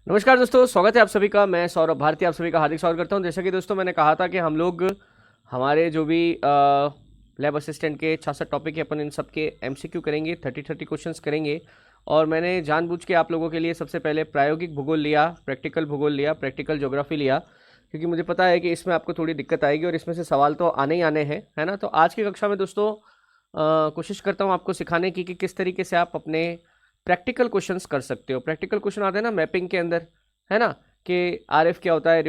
नमस्कार दोस्तों, स्वागत है आप सभी का। मैं सौरभ भारती आप सभी का हार्दिक स्वागत करता हूं। जैसा कि दोस्तों मैंने कहा था कि हम लोग हमारे जो भी लैब असिस्टेंट के 66 टॉपिक है, अपन इन सब के एमसीक्यू करेंगे, 30 क्वेश्चंस करेंगे। और मैंने जानबूझ के आप लोगों के लिए सबसे पहले प्रायोगिक भूगोल लिया, प्रैक्टिकल भूगोल लिया, प्रैक्टिकल ज्योग्राफी लिया, क्योंकि मुझे पता है कि इसमें आपको थोड़ी दिक्कत आएगी और इसमें से सवाल तो आने ही आने हैं, है ना। तो आज की कक्षा में दोस्तों कोशिश करता हूँ आपको सिखाने की कि किस तरीके से आप अपने प्रैक्टिकल क्वेश्चंस कर सकते हो। प्रैक्टिकल क्वेश्चन आते हैं ना मैपिंग के अंदर, है ना, कि आरएफ क्या होता है,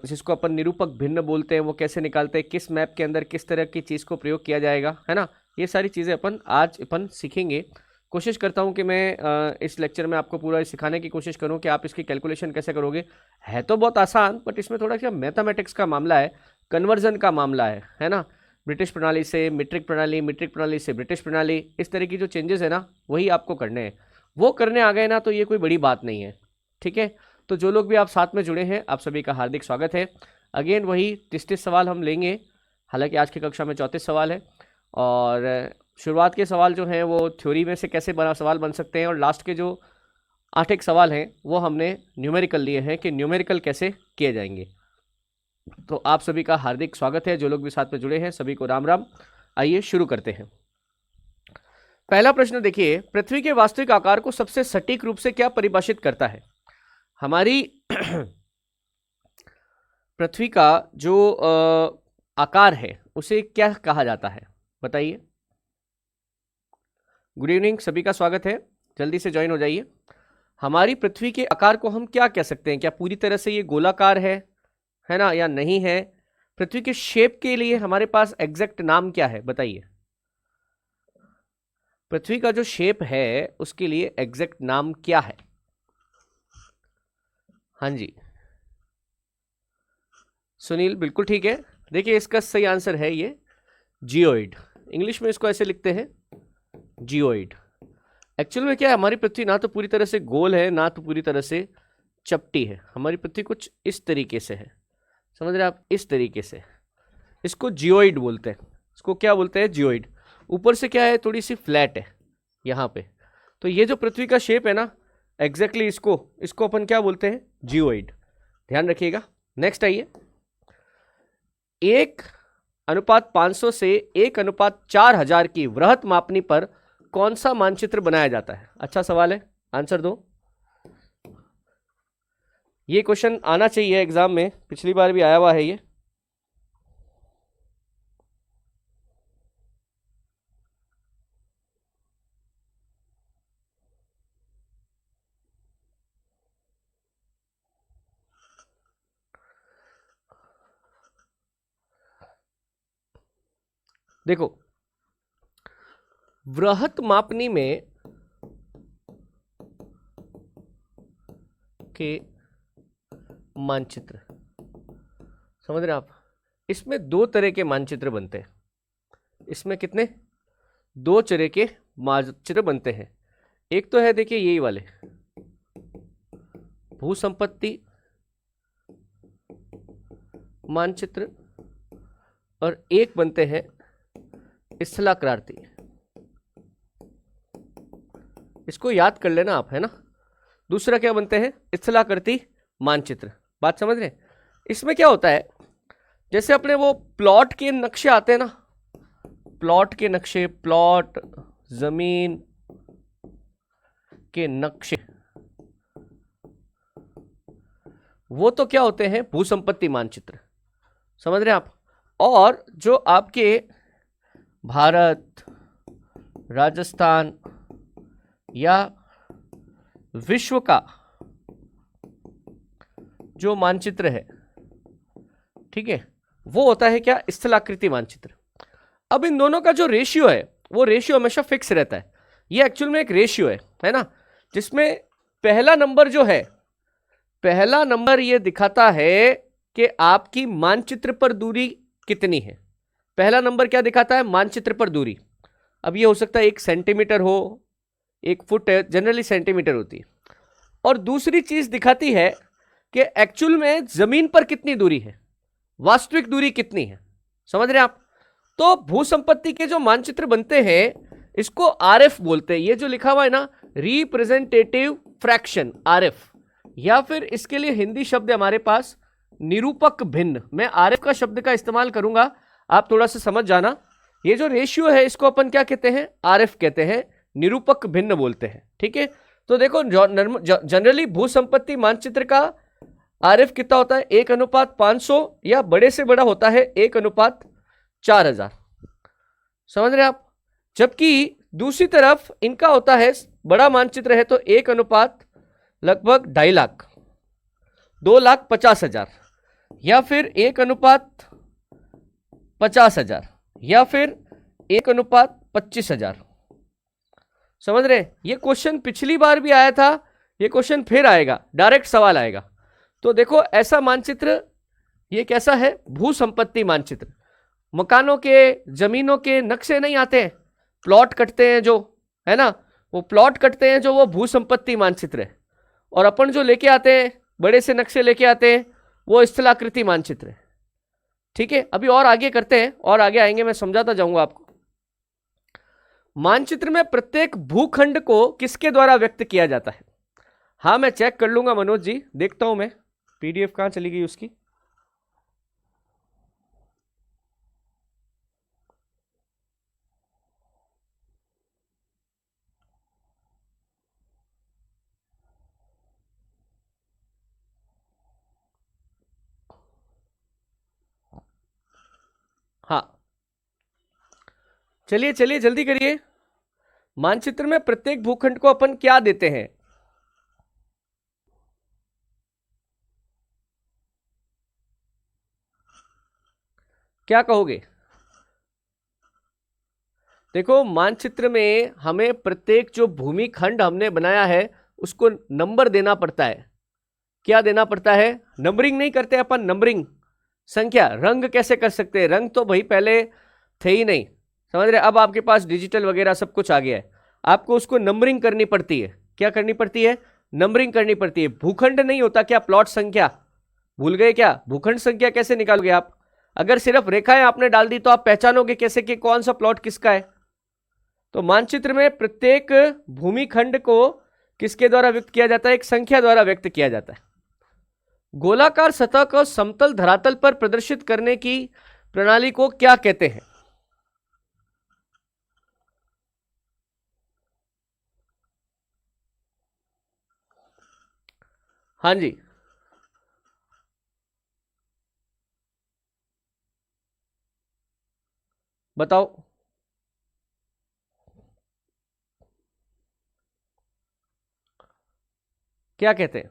जिसको अपन निरूपक भिन्न बोलते हैं, वो कैसे निकालते हैं, किस मैप के अंदर किस तरह की चीज़ को प्रयोग किया जाएगा, है ना। ये सारी चीज़ें आज अपन सीखेंगे। कोशिश करता हूँ कि मैं इस लेक्चर में आपको पूरा सिखाने की कोशिश करूँ कि आप इसकी कैलकुलेशन कैसे करोगे। है तो बहुत आसान, बट इसमें थोड़ा सा मैथमेटिक्स का मामला है, कन्वर्जन का मामला है ना। ब्रिटिश प्रणाली से मीट्रिक प्रणाली, मीट्रिक प्रणाली से ब्रिटिश प्रणाली, इस तरह की जो चेंजेस है ना, वही आपको करने हैं। वो करने आ गए ना तो ये कोई बड़ी बात नहीं है, ठीक है। तो जो लोग भी आप साथ में जुड़े हैं, आप सभी का हार्दिक स्वागत है। अगेन वही 30 सवाल हम लेंगे, हालांकि आज की कक्षा में 34 सवाल है। और शुरुआत के सवाल जो हैं वो थ्योरी में से कैसे सवाल बन सकते हैं, और लास्ट के जो 8 सवाल हैं वो हमने न्यूमेरिकल लिए हैं कि न्यूमेरिकल कैसे किए जाएंगे। तो आप सभी का हार्दिक स्वागत है, जो लोग भी साथ में जुड़े हैं सभी को राम राम। आइए शुरू करते हैं। पहला प्रश्न देखिए, पृथ्वी के वास्तविक आकार को सबसे सटीक रूप से क्या परिभाषित करता है? हमारी पृथ्वी का जो आकार है उसे क्या कहा जाता है, बताइए। गुड इवनिंग, सभी का स्वागत है, जल्दी से ज्वाइन हो जाइए। हमारी पृथ्वी के आकार को हम क्या कह सकते हैं? क्या पूरी तरह से ये गोलाकार है ना, या नहीं है? पृथ्वी के शेप के लिए हमारे पास एग्जैक्ट नाम क्या है, बताइए। पृथ्वी का जो शेप है उसके लिए एग्जैक्ट नाम क्या है? हाँ जी सुनील, बिल्कुल ठीक है। देखिए इसका सही आंसर है ये जियोइड। इंग्लिश में इसको ऐसे लिखते हैं, जियोइड। एक्चुअल में क्या है, हमारी पृथ्वी ना तो पूरी तरह से गोल है, ना तो पूरी तरह से चपटी है। हमारी पृथ्वी कुछ इस तरीके से है, समझ रहे आप, इस तरीके से। इसको जियोइड बोलते हैं। इसको क्या बोलते हैं? जियोइड। ऊपर से क्या है, थोड़ी सी फ्लैट है यहाँ पे। तो ये जो पृथ्वी का शेप है ना, एग्जैक्टली इसको अपन क्या बोलते हैं? जियोइड। ध्यान रखिएगा। नेक्स्ट आइए, 1:500 से 1:4000 की वृहत मापनी पर कौन सा मानचित्र बनाया जाता है? अच्छा सवाल है, आंसर दो। ये क्वेश्चन आना चाहिए एग्जाम में, पिछली बार भी आया हुआ है ये। देखो, वृहत मापनी में के मानचित्र, समझ रहे आप, इसमें 2 तरह के मानचित्र बनते हैं। इसमें कितने? 2 तरह के मानचित्र बनते हैं। एक तो है देखिए यही वाले भूसंपत्ति मानचित्र, और एक बनते हैं स्थलाकृति। इसको याद कर लेना आप, है ना। दूसरा क्या बनते हैं? स्थलाकृति मानचित्र। बात समझ रहे हैं? इसमें क्या होता है, जैसे अपने वो प्लॉट के नक्शे आते हैं ना, प्लॉट के नक्शे, प्लॉट जमीन के नक्शे, वो तो क्या होते हैं? भूसंपत्ति मानचित्र। समझ रहे हैं आप। और जो आपके भारत, राजस्थान या विश्व का जो मानचित्र है, ठीक है, वो होता है क्या? स्थलाकृति मानचित्र। अब इन दोनों का जो रेशियो है, वो रेशियो हमेशा फिक्स रहता है। ये एक्चुअल में एक रेशियो है ना, जिसमें पहला नंबर जो है, पहला नंबर ये दिखाता है कि आपकी मानचित्र पर दूरी कितनी है। पहला नंबर क्या दिखाता है? मानचित्र पर दूरी। अब ये हो सकता है 1 सेंटीमीटर हो, 1 फुट है, जनरली सेंटीमीटर होती है। और दूसरी चीज दिखाती है कि एक्चुअल में जमीन पर कितनी दूरी है, वास्तविक दूरी कितनी है। समझ रहे हैं आप। तो भूसंपत्ति के जो मानचित्र बनते हैं, इसको आरएफ बोलते हैं। ये जो लिखा हुआ है ना, रिप्रेजेंटेटिव फ्रैक्शन आरएफ, या फिर इसके लिए हिंदी शब्द है हमारे पास निरूपक भिन्न। मैं आरएफ का शब्द का इस्तेमाल करूंगा, आप थोड़ा सा समझ जाना। ये जो रेशियो है इसको अपन क्या कहते हैं, आरएफ कहते हैं, निरूपक भिन्न बोलते हैं। ठीक है, तो देखो जनरली भू संपत्ति मानचित्र का आरएफ कितना होता है, 1:500 या बड़े से बड़ा होता है 1:4000, समझ रहे आप। जबकि दूसरी तरफ इनका होता है, बड़ा मानचित्र है तो 1 अनुपात लगभग 2.5 लाख, 2,50,000, या फिर 1:50,000, या फिर 1:25,000, समझ रहे। ये क्वेश्चन पिछली बार भी आया था, ये क्वेश्चन फिर आएगा, डायरेक्ट सवाल आएगा। तो देखो ऐसा मानचित्र, ये कैसा है, भू संपत्ति मानचित्र। मकानों के, जमीनों के नक्शे नहीं आते हैं, प्लॉट कटते हैं जो, है ना, वो प्लॉट कटते हैं जो, वो भू संपत्ति मानचित्र है। और अपन जो लेके आते हैं, बड़े से नक्शे लेके आते हैं, वो स्थलाकृति मानचित्र है। ठीक है, अभी और आगे करते हैं, और आगे आएंगे, मैं समझाता जाऊंगा आपको। मानचित्र में प्रत्येक भूखंड को किसके द्वारा व्यक्त किया जाता है। हाँ मैं चेक कर लूंगा मनोज जी, देखता हूं मैं पीडीएफ कहां चली गई उसकी। हाँ चलिए चलिए जल्दी करिए। मानचित्र में प्रत्येक भूखंड को अपन क्या देते हैं, क्या कहोगे। देखो मानचित्र में हमें प्रत्येक जो भूमि खंड हमने बनाया है उसको नंबर देना पड़ता है। क्या देना पड़ता है, नंबरिंग नहीं करते अपन, नंबरिंग संख्या। रंग कैसे कर सकते हैं, रंग तो भाई पहले थे ही नहीं, समझ रहे। अब आपके पास डिजिटल वगैरह सब कुछ आ गया है, आपको उसको नंबरिंग करनी पड़ती है। क्या करनी पड़ती है, नंबरिंग करनी पड़ती है। भूखंड नहीं होता क्या, प्लॉट संख्या भूल गए क्या, भूखंड संख्या कैसे निकालोगे आप। अगर सिर्फ रेखाएं आपने डाल दी तो आप पहचानोगे कैसे कि कौन सा प्लॉट किसका है। तो मानचित्र में प्रत्येक भूमि खंड को किसके द्वारा व्यक्त किया जाता है, एक संख्या द्वारा व्यक्त किया जाता है। गोलाकार सतह को समतल धरातल पर प्रदर्शित करने की प्रणाली को क्या कहते हैं। हाँ जी, बताओ। क्या कहते हैं,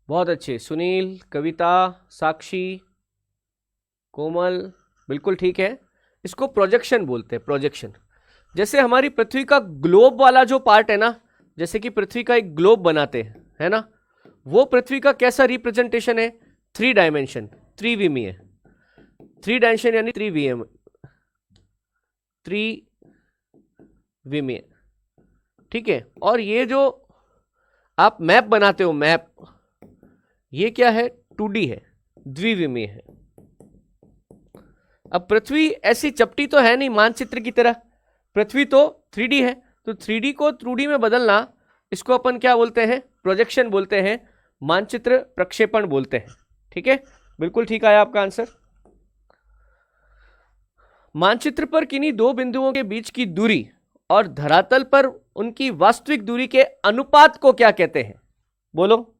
बहुत अच्छे, सुनील, कविता, साक्षी, कोमल, बिल्कुल ठीक है। इसको प्रोजेक्शन बोलते हैं, प्रोजेक्शन। जैसे हमारी पृथ्वी का ग्लोब वाला जो पार्ट है ना, जैसे कि पृथ्वी का एक ग्लोब बनाते हैं, है ना, वो पृथ्वी का कैसा रिप्रेजेंटेशन है, 3 डायमेंशन, त्रिविमीय। 3 डायमेंशन यानी त्रिविमीय, ठीक है। और ये जो आप मैप बनाते हो, मैप, ये क्या है, 2D है, द्विविमीय है। अब पृथ्वी ऐसी चपटी तो है नहीं मानचित्र की तरह, पृथ्वी तो 3D है, तो 3D को 2D में बदलना, इसको अपन क्या बोलते हैं, प्रोजेक्शन बोलते हैं, मानचित्र प्रक्षेपण बोलते हैं। ठीक है, बिल्कुल ठीक आया आपका आंसर। मानचित्र पर किन्हीं 2 बिंदुओं के बीच की दूरी और धरातल पर उनकी वास्तविक दूरी के अनुपात को क्या कहते हैं, बोलो।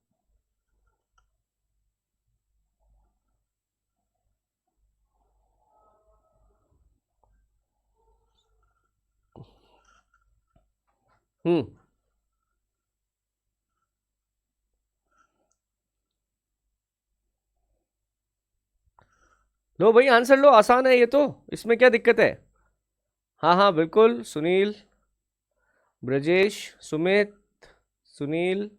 लो भाई आंसर लो, आसान है ये तो, इसमें क्या दिक्कत है। हाँ हाँ बिल्कुल, सुनील, ब्रजेश, सुमित, सुनील,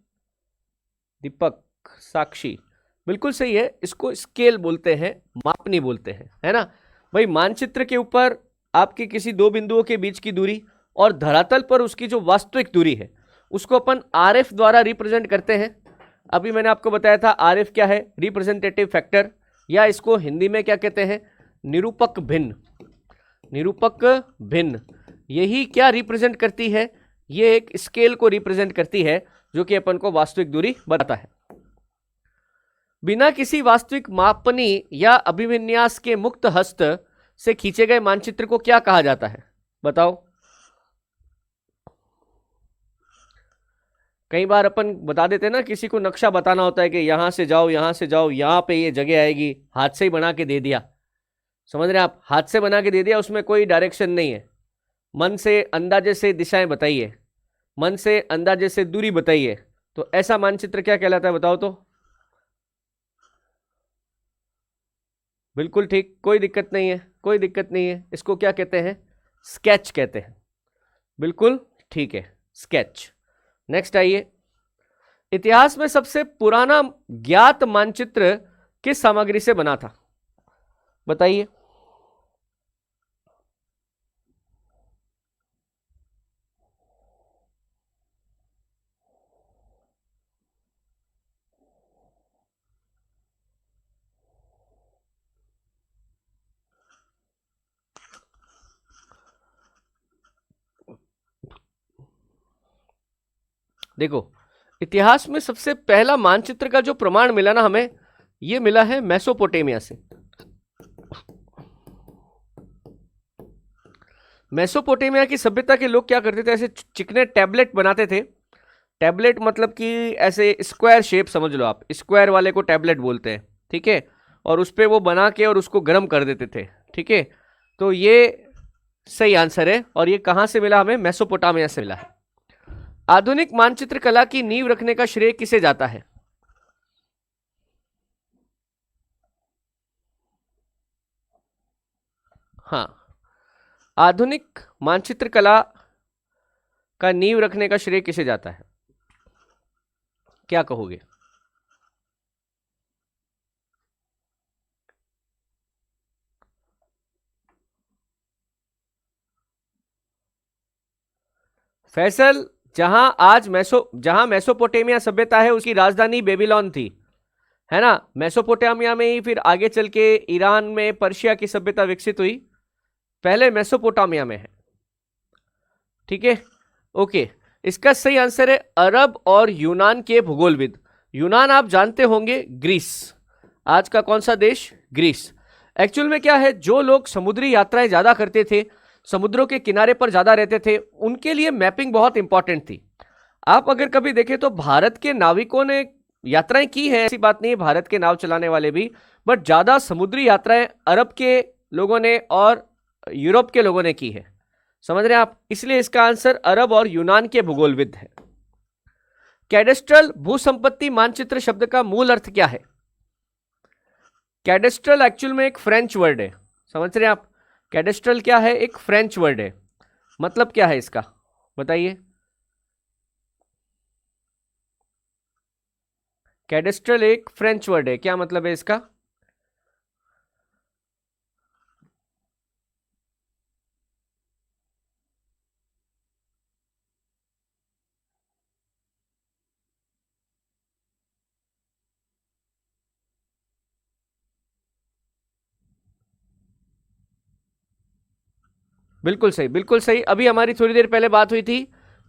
दीपक, साक्षी, बिल्कुल सही है। इसको स्केल बोलते हैं, मापनी बोलते हैं, है ना भाई। मानचित्र के ऊपर आपके किसी 2 बिंदुओं के बीच की दूरी और धरातल पर उसकी जो वास्तविक दूरी है उसको अपन आरएफ द्वारा रिप्रेजेंट करते हैं। अभी मैंने आपको बताया था आरएफ क्या है, रिप्रेजेंटेटिव फैक्टर, या इसको हिंदी में क्या कहते हैं, निरूपक भिन्न। निरूपक भिन्न यही क्या रिप्रेजेंट करती है? ये एक स्केल को रिप्रेजेंट करती है जो कि अपन को वास्तविक दूरी बताता है। बिना किसी वास्तविक मापनी या अभिविन्यास के मुक्त हस्त से खींचे गए मानचित्र को क्या कहा जाता है? बताओ। कई बार अपन बता देते हैं ना, किसी को नक्शा बताना होता है कि यहां से जाओ, यहां से जाओ, यहां पे ये जगह आएगी, हाथ से ही बना के दे दिया। समझ रहे हैं आप? हाथ से बना के दे दिया, उसमें कोई डायरेक्शन नहीं है। मन से अंदाजे से दिशाएं बताइए, मन से अंदाजे से दूरी बताइए, तो ऐसा मानचित्र क्या कहलाता है? बताओ तो। बिल्कुल ठीक, कोई दिक्कत नहीं है, कोई दिक्कत नहीं है। इसको क्या कहते हैं? स्केच कहते हैं। बिल्कुल ठीक है, स्केच। नेक्स्ट आइए। इतिहास में सबसे पुराना ज्ञात मानचित्र किस सामग्री से बना था? बताइए। देखो, इतिहास में सबसे पहला मानचित्र का जो प्रमाण मिला ना हमें, यह मिला है मेसोपोटामिया से। मेसोपोटामिया की सभ्यता के लोग क्या करते थे? ऐसे चिकने टैबलेट बनाते थे। टैबलेट मतलब कि ऐसे स्क्वायर शेप समझ लो आप, स्क्वायर वाले को टैबलेट बोलते हैं, ठीक है। और उस पर वो बना के और उसको गर्म कर देते थे, ठीक है। तो ये सही आंसर है, और ये कहां से मिला हमें? मेसोपोटामिया से मिला है। आधुनिक मानचित्र कला की नींव रखने का श्रेय किसे जाता है? हाँ, आधुनिक मानचित्र कला का नींव रखने का श्रेय किसे जाता है? क्या कहोगे? फैसल, जहां मेसोपोटामिया सभ्यता है उसकी राजधानी बेबीलोन थी, है ना। मेसोपोटामिया में ही फिर आगे चल के ईरान में पर्शिया की सभ्यता विकसित हुई, पहले मेसोपोटामिया में है, ठीक है। ओके, इसका सही आंसर है अरब और यूनान के भूगोलविद। यूनान आप जानते होंगे, ग्रीस। आज का कौन सा देश? ग्रीस। एक्चुअल में क्या है, जो लोग समुद्री यात्राएं ज्यादा करते थे, समुद्रों के किनारे पर ज्यादा रहते थे, उनके लिए मैपिंग बहुत इंपॉर्टेंट थी। आप अगर कभी देखें तो भारत के नाविकों ने यात्राएं की है, ऐसी बात नहीं है, भारत के नाव चलाने वाले भी, बट ज्यादा समुद्री यात्राएं अरब के लोगों ने और यूरोप के लोगों ने की है। समझ रहे हैं आप? इसलिए इसका आंसर अरब और यूनान के भूगोलविद है। कैडेस्ट्रल भूसंपत्ति मानचित्र शब्द का मूल अर्थ क्या है? कैडेस्ट्रल एक्चुअल में एक फ्रेंच वर्ड है, समझ रहे हैं आप? कैडेस्ट्रल क्या है? एक फ्रेंच वर्ड है। मतलब क्या है इसका? बताइए। कैडेस्ट्रल एक फ्रेंच वर्ड है, क्या मतलब है इसका? बिल्कुल सही, बिल्कुल सही। अभी हमारी थोड़ी देर पहले बात हुई थी।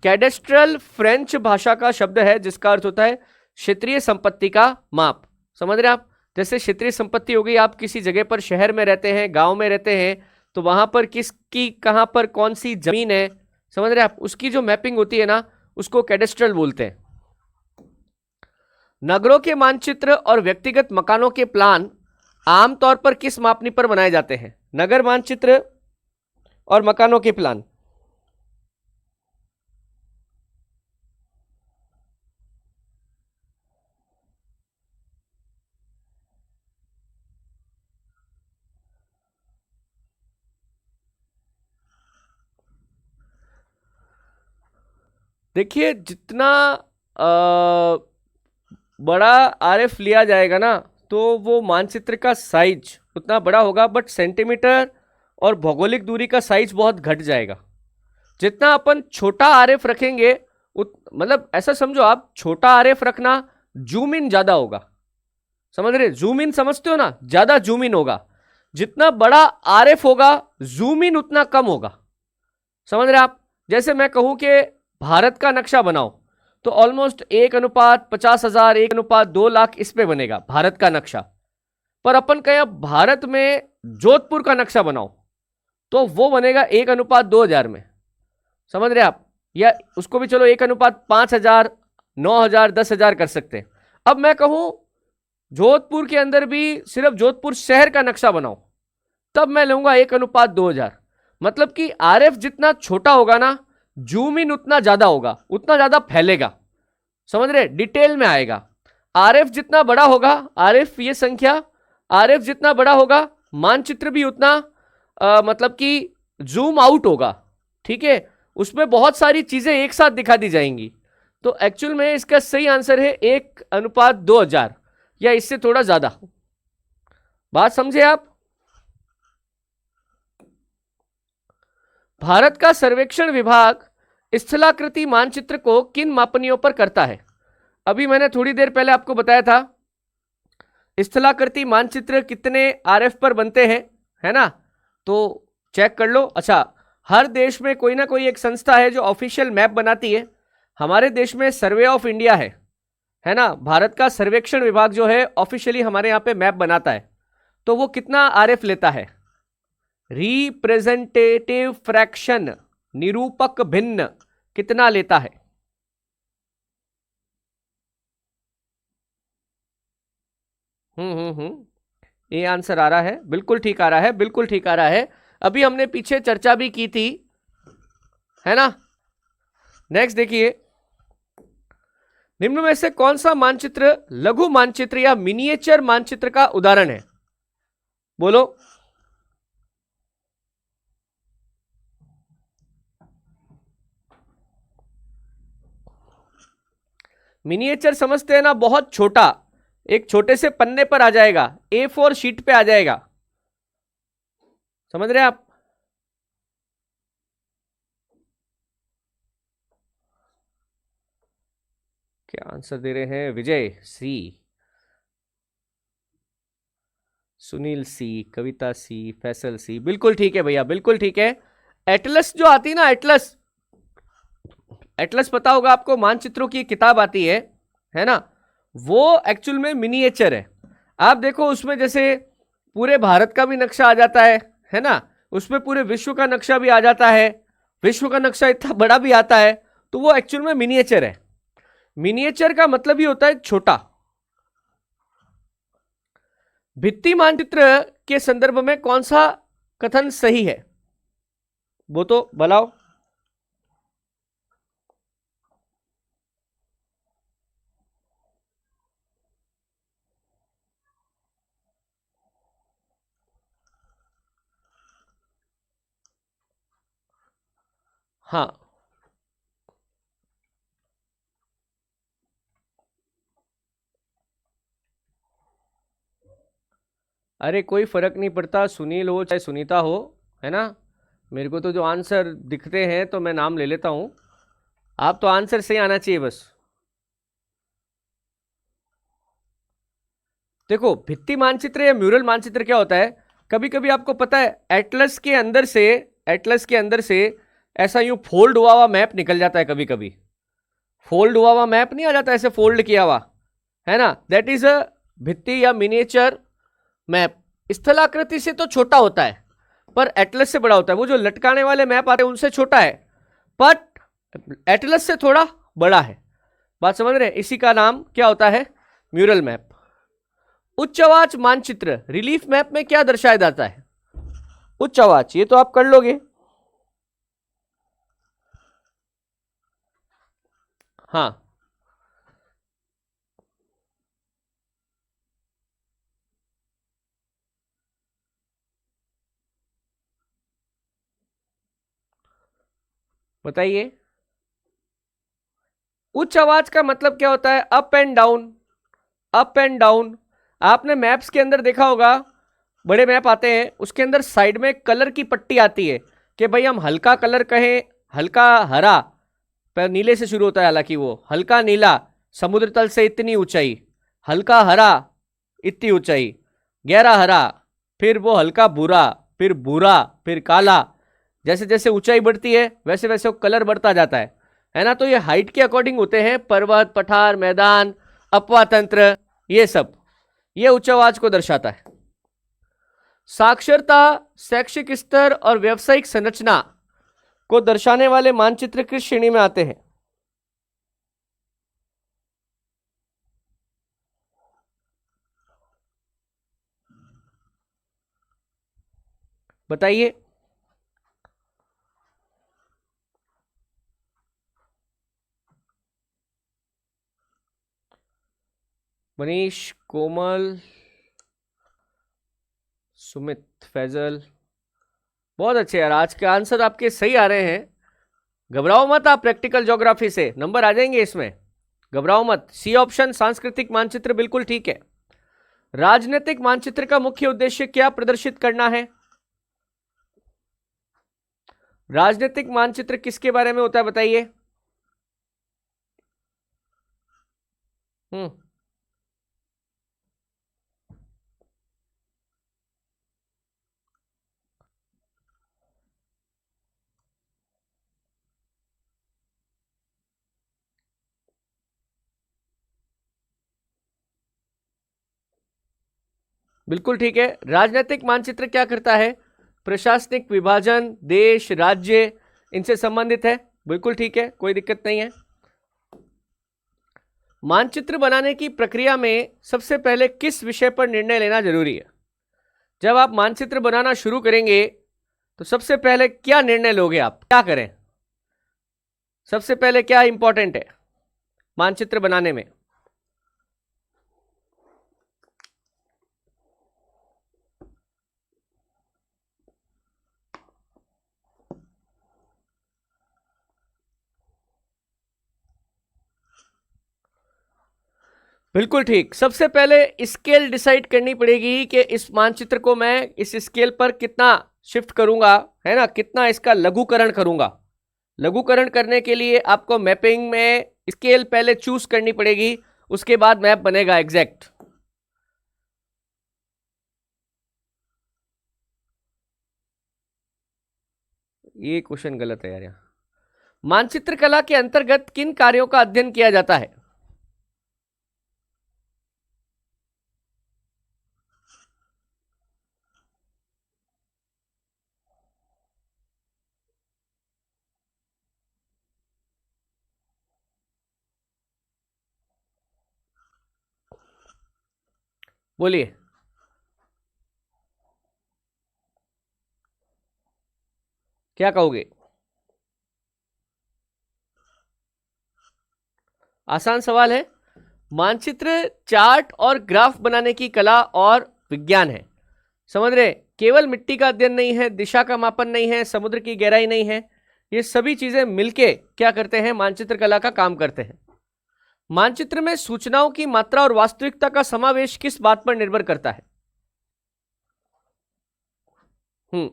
कैडेस्ट्रल फ्रेंच भाषा का शब्द है जिसका अर्थ होता है क्षेत्रीय संपत्ति का माप। समझ रहे हैं आप? जैसे क्षेत्रीय संपत्ति हो गई, आप किसी जगह पर शहर में रहते हैं, गांव में रहते हैं, तो वहां पर किसकी कहां पर कौन सी जमीन है, समझ रहे हैं आप? उसकी जो मैपिंग होती है ना, उसको कैडेस्ट्रल बोलते हैं। नगरों के मानचित्र और व्यक्तिगत मकानों के प्लान आमतौर पर किस मापनी पर बनाए जाते हैं? नगर मानचित्र और मकानों के प्लान। देखिए, जितना बड़ा आरएफ लिया जाएगा ना, तो वो मानचित्र का साइज उतना बड़ा होगा, बट सेंटीमीटर और भौगोलिक दूरी का साइज बहुत घट जाएगा। जितना अपन छोटा आरएफ रखेंगे, मतलब ऐसा समझो आप, छोटा आरएफ रखना, जूम इन ज्यादा होगा। समझ रहे? जूम इन समझते हो ना, ज्यादा जूम इन होगा। जितना बड़ा आरएफ होगा, जूम इन उतना कम होगा। समझ रहे आप? जैसे मैं कहूं कि भारत का नक्शा बनाओ, तो ऑलमोस्ट 1:50,000, 1:2 लाख इस पे बनेगा भारत का नक्शा। पर अपन कहें अब भारत में जोधपुर का नक्शा बनाओ, तो वो बनेगा 1:2,000 में। समझ रहे आप? या उसको भी चलो 1:5,000, 9,000, 10,000 कर सकते हैं। अब मैं कहूं जोधपुर के अंदर भी सिर्फ जोधपुर शहर का नक्शा बनाओ, तब मैं लूंगा 1:2,000। मतलब कि आरएफ जितना छोटा होगा ना, जूम इन उतना ज्यादा होगा, उतना ज्यादा फैलेगा। समझ रहे? डिटेल में आएगा। आरएफ जितना बड़ा होगा, आरएफ ये संख्या, आरएफ जितना बड़ा होगा, मानचित्र भी उतना मतलब कि जूम आउट होगा। ठीक है? उसमें बहुत सारी चीजें एक साथ दिखा दी जाएंगी। तो एक्चुअल में इसका सही आंसर है 1:2,000 या इससे थोड़ा ज्यादा। बात समझे आप? भारत का सर्वेक्षण विभाग स्थलाकृति मानचित्र को किन मापनियों पर करता है? अभी मैंने थोड़ी देर पहले आपको बताया था स्थलाकृति मानचित्र कितने आरएफ पर बनते हैं, है ना? तो चेक कर लो। अच्छा, हर देश में कोई ना कोई एक संस्था है जो ऑफिशियल मैप बनाती है। हमारे देश में सर्वे ऑफ इंडिया है ना? भारत का सर्वेक्षण विभाग जो है ऑफिशियली हमारे यहाँ पे मैप बनाता है। तो वो कितना आरएफ लेता है? रिप्रेजेंटेटिव फ्रैक्शन, निरूपक भिन्न, कितना लेता है? ये आंसर आ रहा है, बिल्कुल ठीक आ रहा है, बिल्कुल ठीक आ रहा है। अभी हमने पीछे चर्चा भी की थी, है ना? नेक्स्ट देखिए, निम्न में से कौन सा मानचित्र लघु मानचित्र या मिनिएचर मानचित्र का उदाहरण है? बोलो। मिनिएचर समझते हैं ना? बहुत छोटा, एक छोटे से पन्ने पर आ जाएगा, A4 शीट पे आ जाएगा। समझ रहे हैं आप? क्या आंसर दे रहे हैं? विजय सी, सुनील सी, कविता सी, फैसल सी, बिल्कुल ठीक है भैया, बिल्कुल ठीक है। एटलस जो आती है ना, एटलस, एटलस पता होगा आपको, मानचित्रों की किताब आती है ना? वो एक्चुअल में मिनिएचर है। आप देखो उसमें जैसे पूरे भारत का भी नक्शा आ जाता है ना? उसमें पूरे विश्व का नक्शा भी आ जाता है, विश्व का नक्शा इतना बड़ा भी आता है। तो वो एक्चुअल में मिनिएचर है। मिनिएचर का मतलब ही होता है छोटा। भित्ति मानचित्र के संदर्भ में कौन सा कथन सही है? वो तो बताओ। हाँ, अरे कोई फर्क नहीं पड़ता, सुनील हो चाहे सुनीता हो, है ना? मेरे को तो जो आंसर दिखते हैं तो मैं नाम ले लेता हूं। आप तो आंसर सही आना चाहिए बस। देखो, भित्ति मानचित्र या म्यूरल मानचित्र क्या होता है, कभी कभी आपको पता है एटलस के अंदर से, एटलस के अंदर से ऐसा यूं फोल्ड हुआ हुआ मैप निकल जाता है। कभी कभी फोल्ड हुआ हुआ मैप नहीं आ जाता, ऐसे फोल्ड किया हुआ, है ना? दैट इज अ भित्ति या मिनिएचर मैप। स्थलाकृति से तो छोटा होता है, पर एटलस से बड़ा होता है। वो जो लटकाने वाले मैप आते हैं उनसे छोटा है, बट एटलस से थोड़ा बड़ा है। बात समझ रहे हैं? इसी का नाम क्या होता है? Mural map. उच्च आवाज मानचित्र रिलीफ मैप में क्या दर्शाया जाता है? उच्च आवाज, ये तो आप कर लोगे। हाँ, बताइए। उच्च आवाज का मतलब क्या होता है? Up and down, up and down. आपने मैप्स के अंदर देखा होगा, बड़े मैप आते हैं उसके अंदर साइड में कलर की पट्टी आती है कि भाई हम हल्का कलर कहें, हल्का हरा, पर नीले से शुरू होता है, हालांकि वो हल्का नीला, समुद्र तल से इतनी ऊंचाई, हल्का हरा, इतनी ऊंचाई, गहरा हरा, फिर वो हल्का भूरा, फिर भूरा, फिर काला। जैसे जैसे ऊंचाई बढ़ती है वैसे वैसे वो कलर बढ़ता जाता है ना। तो ये हाइट के अकॉर्डिंग होते हैं, पर्वत, पठार, मैदान, अपवा तंत्र, ये सब ये उच्च आवाज को दर्शाता है। साक्षरता, शैक्षिक स्तर और व्यवसायिक संरचना को दर्शाने वाले मानचित्र किस श्रेणी में आते हैं? बताइए। मनीष, कोमल, सुमित, फैजल, बहुत अच्छे यार, आज के आंसर आपके सही आ रहे हैं। घबराओ मत आप, प्रैक्टिकल ज्योग्राफी से नंबर आ जाएंगे इसमें, घबराओ मत। सी ऑप्शन सांस्कृतिक मानचित्र बिल्कुल ठीक है। राजनीतिक मानचित्र का मुख्य उद्देश्य क्या प्रदर्शित करना है? राजनीतिक मानचित्र किसके बारे में होता है बताइए। हम्म, बिल्कुल ठीक है। राजनीतिक मानचित्र क्या करता है? प्रशासनिक विभाजन, देश, राज्य, इनसे संबंधित है। बिल्कुल ठीक है, कोई दिक्कत नहीं है। मानचित्र बनाने की प्रक्रिया में सबसे पहले किस विषय पर निर्णय लेना जरूरी है? जब आप मानचित्र बनाना शुरू करेंगे तो सबसे पहले क्या निर्णय लोगे, आप क्या करें? सबसे पहले क्या इंपॉर्टेंट है मानचित्र बनाने में? बिल्कुल ठीक, सबसे पहले स्केल डिसाइड करनी पड़ेगी कि इस मानचित्र को मैं इस स्केल पर कितना शिफ्ट करूंगा, है ना, कितना इसका लघुकरण करूंगा। लघुकरण करने के लिए आपको मैपिंग में स्केल पहले चूज करनी पड़ेगी, उसके बाद मैप बनेगा एग्जैक्ट। ये क्वेश्चन गलत है यार यहाँ। मानचित्र कला के अंतर्गत किन कार्यों का अध्ययन किया जाता है? बोलिए। क्या कहोगे? आसान सवाल है। मानचित्र चार्ट और ग्राफ बनाने की कला और विज्ञान है। समझ रहे? केवल मिट्टी का अध्ययन नहीं है, दिशा का मापन नहीं है, समुद्र की गहराई नहीं है, ये सभी चीजें मिलके क्या करते हैं, मानचित्र कला का काम करते हैं। मानचित्र में सूचनाओं की मात्रा और वास्तविकता का समावेश किस बात पर निर्भर करता है? हम्म,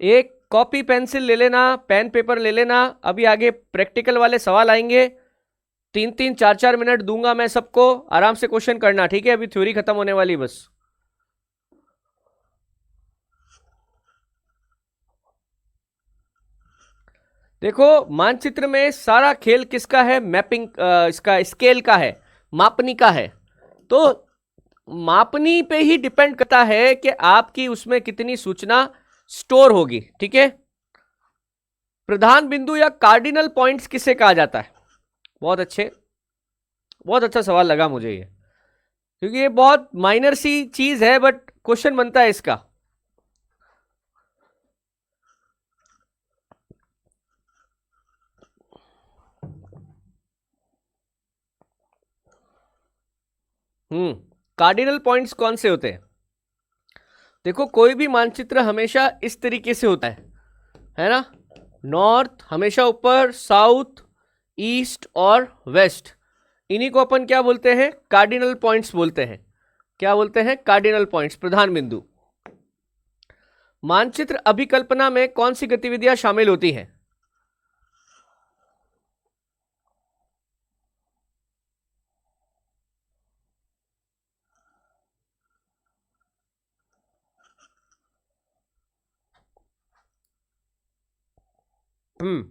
एक कॉपी पेंसिल ले लेना, पेन पेपर ले लेना, अभी आगे प्रैक्टिकल वाले सवाल आएंगे। 3-3 4-4 मिनट दूंगा मैं सबको, आराम से क्वेश्चन करना, ठीक है? अभी थ्योरी खत्म होने वाली बस। देखो, मानचित्र में सारा खेल किसका है? मैपिंग, इसका स्केल का है, मापनी का है। तो मापनी पे ही डिपेंड करता है कि आपकी उसमें कितनी सूचना स्टोर होगी, ठीक है? प्रधान बिंदु या कार्डिनल पॉइंट्स किसे कहा जाता है? बहुत अच्छे, बहुत अच्छा सवाल लगा मुझे ये, क्योंकि ये बहुत माइनर सी चीज है बट क्वेश्चन बनता है इसका। कार्डिनल पॉइंट्स कौन से होते हैं? देखो, कोई भी मानचित्र हमेशा इस तरीके से होता है ना? नॉर्थ हमेशा ऊपर, साउथ, ईस्ट और वेस्ट, इन्हीं को अपन क्या बोलते हैं? कार्डिनल पॉइंट्स बोलते हैं। क्या बोलते हैं? कार्डिनल पॉइंट्स, प्रधान बिंदु। मानचित्र अभिकल्पना में कौन सी गतिविधियां शामिल होती हैं? हम्म।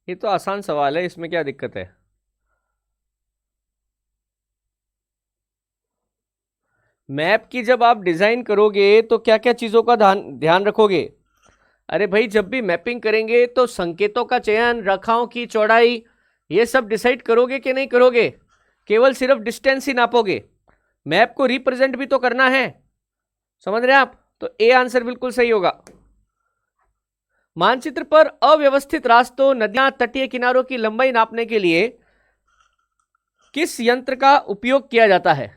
ये तो आसान सवाल है, इसमें क्या दिक्कत है? मैप की जब आप डिजाइन करोगे तो क्या क्या चीजों का ध्यान ध्यान रखोगे? अरे भाई, जब भी मैपिंग करेंगे तो संकेतों का चयन, रेखाओं की चौड़ाई, ये सब डिसाइड करोगे कि नहीं करोगे? केवल सिर्फ डिस्टेंस ही नापोगे? मैप को रिप्रेजेंट भी तो करना है। समझ रहे हैं आप? तो ए आंसर बिल्कुल सही होगा। मानचित्र पर अव्यवस्थित रास्तों, नदियां, तटीय किनारों की लंबाई नापने के लिए किस यंत्र का उपयोग किया जाता है?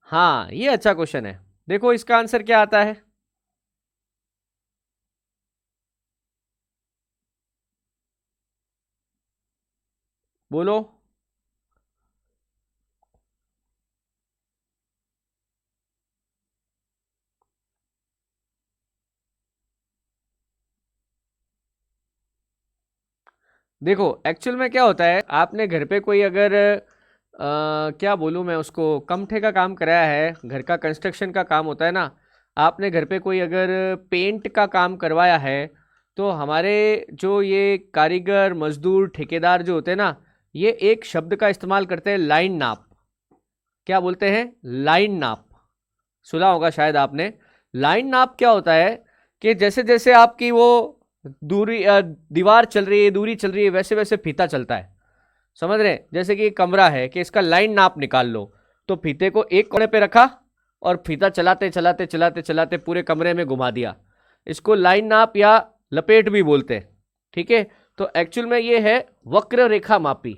हाँ, ये अच्छा क्वेश्चन है। देखो इसका आंसर क्या आता है। बोलो। देखो एक्चुअल में क्या होता है, आपने घर पे कोई अगर क्या बोलूँ मैं उसको, कमठे का काम कराया है, घर का कंस्ट्रक्शन का काम होता है ना, आपने घर पे कोई अगर पेंट का काम करवाया है, तो हमारे जो ये कारीगर, मजदूर, ठेकेदार जो होते हैं ना, ये एक शब्द का इस्तेमाल करते हैं, लाइन नाप। क्या बोलते हैं? लाइन नाप। सुना होगा शायद आपने। लाइन नाप क्या होता है कि जैसे जैसे आपकी वो दूरी दीवार चल रही है, दूरी चल रही है, वैसे वैसे फीता चलता है। समझ रहे हैं? जैसे कि कमरा है कि इसका लाइन नाप निकाल लो, तो फीते को एक कोने पे रखा और फीता चलाते चलाते चलाते चलाते पूरे कमरे में घुमा दिया। इसको लाइन नाप या लपेट भी बोलते हैं। ठीक है? तो एक्चुअल में ये है वक्र रेखा मापी।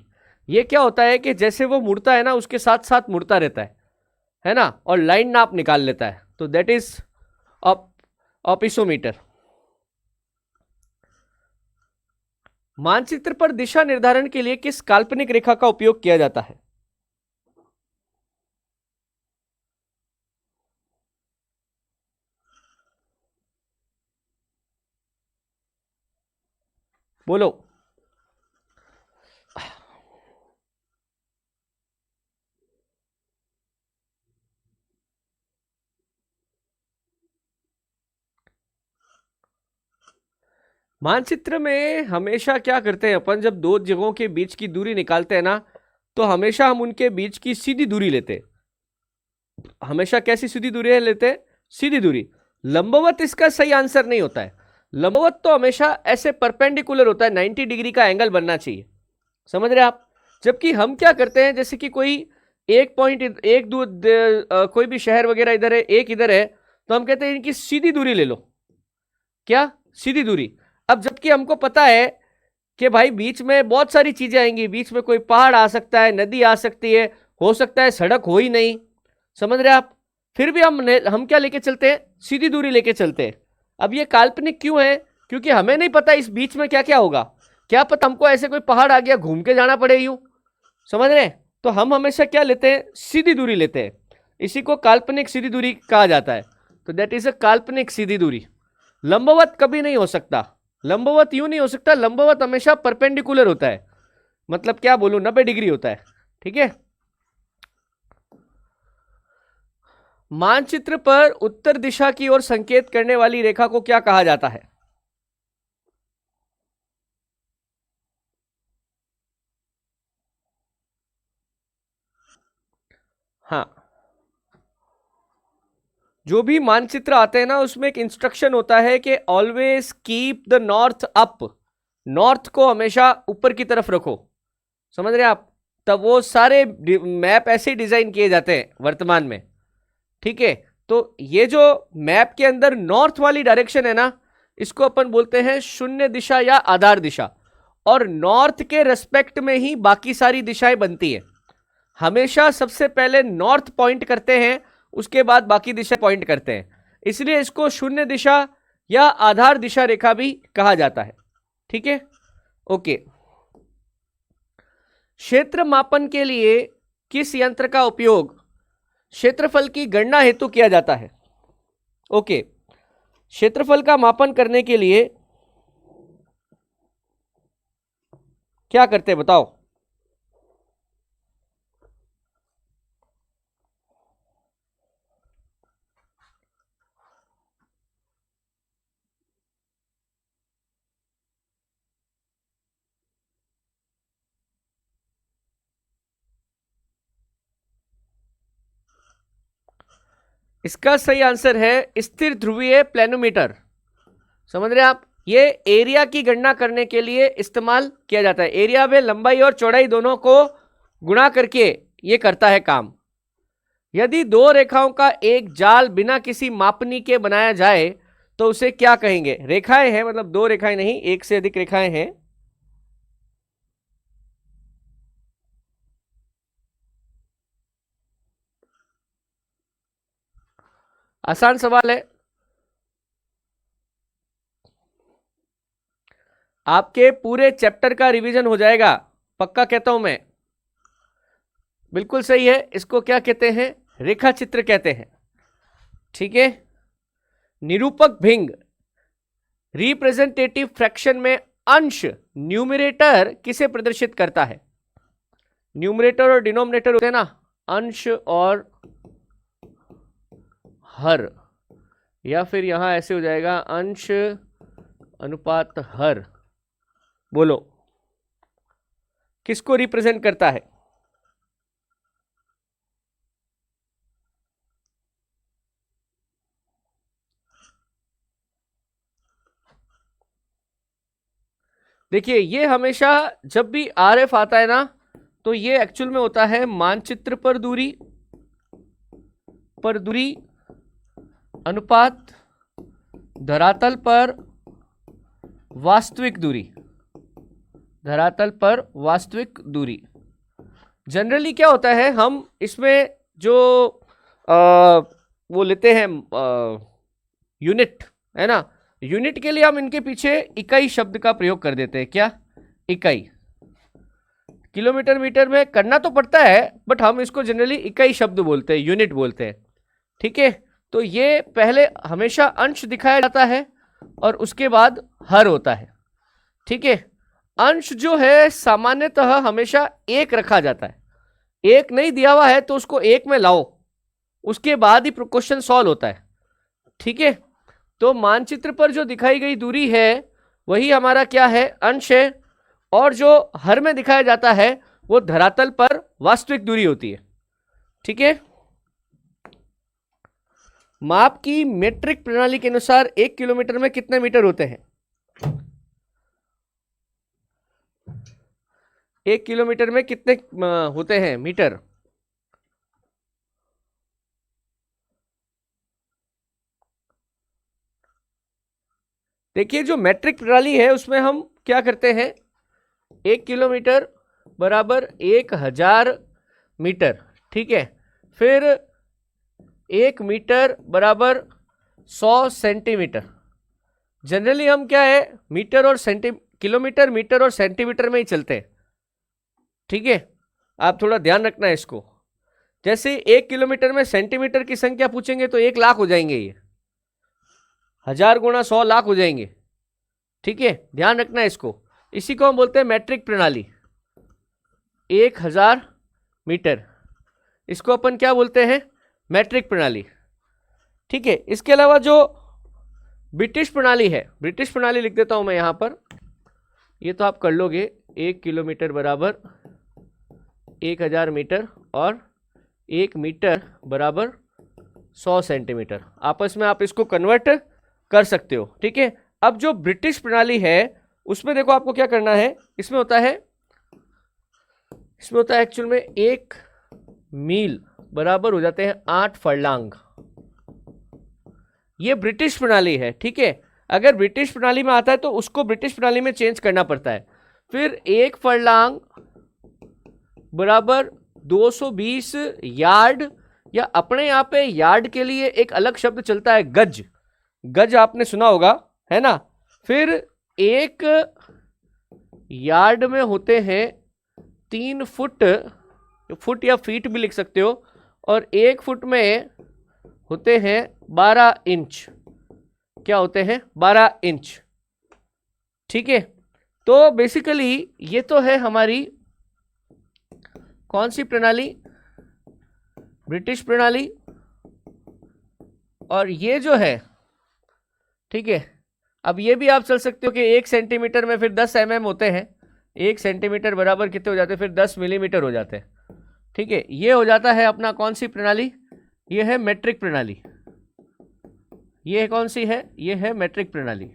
ये क्या होता है कि जैसे वो मुड़ता है ना, उसके साथ साथ मुड़ता रहता है ना, और लाइन नाप निकाल लेता है। तो दैट इज ऑपिसोमीटर। मानचित्र पर दिशा निर्धारण के लिए किस काल्पनिक रेखा का उपयोग किया जाता है? बोलो। मानचित्र में हमेशा क्या करते हैं अपन, जब दो जगहों के बीच की दूरी निकालते हैं ना, तो हमेशा हम उनके बीच की सीधी दूरी लेते हैं। हमेशा कैसी सीधी दूरी लेते हैं? सीधी दूरी। लंबवत इसका सही आंसर नहीं होता है। लंबवत तो हमेशा ऐसे परपेंडिकुलर होता है, 90 डिग्री का एंगल बनना चाहिए। समझ रहे आप? जबकि हम क्या करते हैं, जैसे कि कोई एक पॉइंट, एक दो कोई भी शहर वगैरह इधर है, एक इधर है, तो हम कहते हैं इनकी सीधी दूरी ले लो। क्या? सीधी दूरी। अब जबकि हमको पता है कि भाई बीच में बहुत सारी चीजें आएंगी, बीच में कोई पहाड़ आ सकता है, नदी आ सकती है, हो सकता है सड़क हो ही नहीं। समझ रहे आप? फिर भी हम क्या लेके चलते हैं? सीधी दूरी लेके चलते हैं। अब ये काल्पनिक क्यों है? क्योंकि हमें नहीं पता इस बीच में क्या क्या होगा। क्या पता हमको ऐसे कोई पहाड़ आ गया, घूम के जाना पड़े यूं। समझ रहे हैं? तो हम हमेशा क्या लेते हैं? सीधी दूरी लेते हैं। इसी को काल्पनिक सीधी दूरी कहा जाता है। तो दैट इज अ काल्पनिक सीधी दूरी। लंबवत कभी नहीं हो सकता। लंबवत यूं नहीं हो सकता, लंबवत हमेशा परपेंडिकुलर होता है। मतलब क्या बोलूं, 90 डिग्री होता है। ठीक है? मानचित्र पर उत्तर दिशा की ओर संकेत करने वाली रेखा को क्या कहा जाता है? हाँ, जो भी मानचित्र आते हैं ना, उसमें एक इंस्ट्रक्शन होता है कि always keep the north up. North को हमेशा ऊपर की तरफ रखो। समझ रहे हैं आप? तब वो सारे मैप ऐसे डिजाइन किए जाते हैं वर्तमान में। ठीक है? तो ये जो मैप के अंदर नॉर्थ वाली डायरेक्शन है ना, इसको अपन बोलते हैं शून्य दिशा या आधार दिशा। और नॉर्थ के रेस्पेक्ट में ही बाकी सारी दिशाएं बनती है। हमेशा सबसे पहले नॉर्थ पॉइंट करते हैं, उसके बाद बाकी दिशा पॉइंट करते हैं। इसलिए इसको शून्य दिशा या आधार दिशा रेखा भी कहा जाता है। ठीक है? ओके। क्षेत्र मापन के लिए किस यंत्र का उपयोग क्षेत्रफल की गणना हेतु किया जाता है? ओके। क्षेत्रफल का मापन करने के लिए क्या करते हैं बताओ? इसका सही आंसर है स्थिर ध्रुवीय प्लेनोमीटर। समझ रहे हैं आप, ये एरिया की गणना करने के लिए इस्तेमाल किया जाता है। एरिया में लंबाई और चौड़ाई दोनों को गुणा करके ये करता है काम। यदि दो रेखाओं का एक जाल बिना किसी मापनी के बनाया जाए तो उसे क्या कहेंगे? रेखाएं हैं, मतलब दो रेखाएं नहीं, एक से अधिक रेखाएं हैं। आसान सवाल है, आपके पूरे चैप्टर का रिवीजन हो जाएगा, पक्का कहता हूं मैं। बिल्कुल सही है, इसको क्या कहते हैं? रेखा चित्र कहते हैं। ठीक है, निरूपक भिंग रिप्रेजेंटेटिव फ्रैक्शन में अंश न्यूमरेटर किसे प्रदर्शित करता है? न्यूमरेटर और डिनोमिनेटर होते हैं ना, अंश और हर, या फिर यहां ऐसे हो जाएगा अंश अनुपात हर। बोलो किसको रिप्रेजेंट करता है? देखिए, ये हमेशा जब भी आरएफ आता है ना, तो ये एक्चुअल में होता है मानचित्र पर दूरी अनुपात धरातल पर वास्तविक दूरी। धरातल पर वास्तविक दूरी जनरली क्या होता है, हम इसमें जो वो लेते हैं यूनिट, है ना, यूनिट के लिए हम इनके पीछे इकाई शब्द का प्रयोग कर देते हैं। क्या? इकाई। किलोमीटर मीटर में करना तो पड़ता है, बट हम इसको जनरली इकाई शब्द बोलते हैं, यूनिट बोलते हैं। ठीक है, तो ये पहले हमेशा अंश दिखाया जाता है और उसके बाद हर होता है। ठीक है, अंश जो है सामान्यतः हमेशा एक रखा जाता है। एक नहीं दिया हुआ है तो उसको एक में लाओ, उसके बाद ही क्वेश्चन सॉल्व होता है। ठीक है, तो मानचित्र पर जो दिखाई गई दूरी है वही हमारा क्या है? अंश है, और जो हर में दिखाया जाता है वो धरातल पर वास्तविक दूरी होती है। ठीक है, माप की मीट्रिक प्रणाली के अनुसार 1 किलोमीटर में कितने मीटर होते हैं? 1 किलोमीटर में कितने होते हैं मीटर? देखिए, जो मैट्रिक प्रणाली है उसमें हम क्या करते हैं, 1 किलोमीटर बराबर 1000 मीटर। ठीक है, फिर 1 मीटर बराबर 100 सेंटीमीटर। जनरली हम क्या है, मीटर और किलोमीटर, मीटर और सेंटीमीटर में ही चलते हैं। ठीक है, आप थोड़ा ध्यान रखना है इसको। जैसे 1 किलोमीटर में सेंटीमीटर की संख्या पूछेंगे तो 1 लाख हो जाएंगे, ये 1000 गुणा 100 लाख हो जाएंगे। ठीक है, ध्यान रखना है इसको। इसी को हम बोलते हैं मैट्रिक प्रणाली। 1000 मीटर, इसको अपन क्या बोलते हैं? मैट्रिक प्रणाली। ठीक है, इसके अलावा जो ब्रिटिश प्रणाली है, ब्रिटिश प्रणाली लिख देता हूं मैं यहां पर, ये तो आप कर लोगे। 1 किलोमीटर बराबर 1000 मीटर और 1 मीटर बराबर 100 सेंटीमीटर। आपस में आप इसको कन्वर्ट कर सकते हो। ठीक है, अब जो ब्रिटिश प्रणाली है उसमें देखो आपको क्या करना है। इसमें होता है एक्चुअल में 1 मील बराबर हो जाते हैं 8 फर्लांग। ये ब्रिटिश प्रणाली है। ठीक है, अगर ब्रिटिश प्रणाली में आता है तो उसको ब्रिटिश प्रणाली में चेंज करना पड़ता है। फिर 1 फर्लांग बराबर 220 यार्ड, या अपने यहाँ पे यार्ड के लिए एक अलग शब्द चलता है, गज। गज आपने सुना होगा, है ना। फिर 1 यार्ड में होते हैं 3 फुट, फुट या फीट भी लिख सकते हो, और 1 फुट में होते हैं 12 इंच। क्या होते हैं? 12 इंच। ठीक है, तो बेसिकली ये तो है हमारी कौन सी प्रणाली? ब्रिटिश प्रणाली। और ये जो है, ठीक है, अब ये भी आप चल सकते हो कि 1 सेंटीमीटर में फिर 10 mm होते हैं। 1 सेंटीमीटर बराबर कितने हो जाते हैं? फिर 10 मिलीमीटर हो जाते हैं। ठीक है, ये हो जाता है अपना कौन सी प्रणाली? ये है मैट्रिक प्रणाली। ये कौन सी है? ये है मैट्रिक प्रणाली,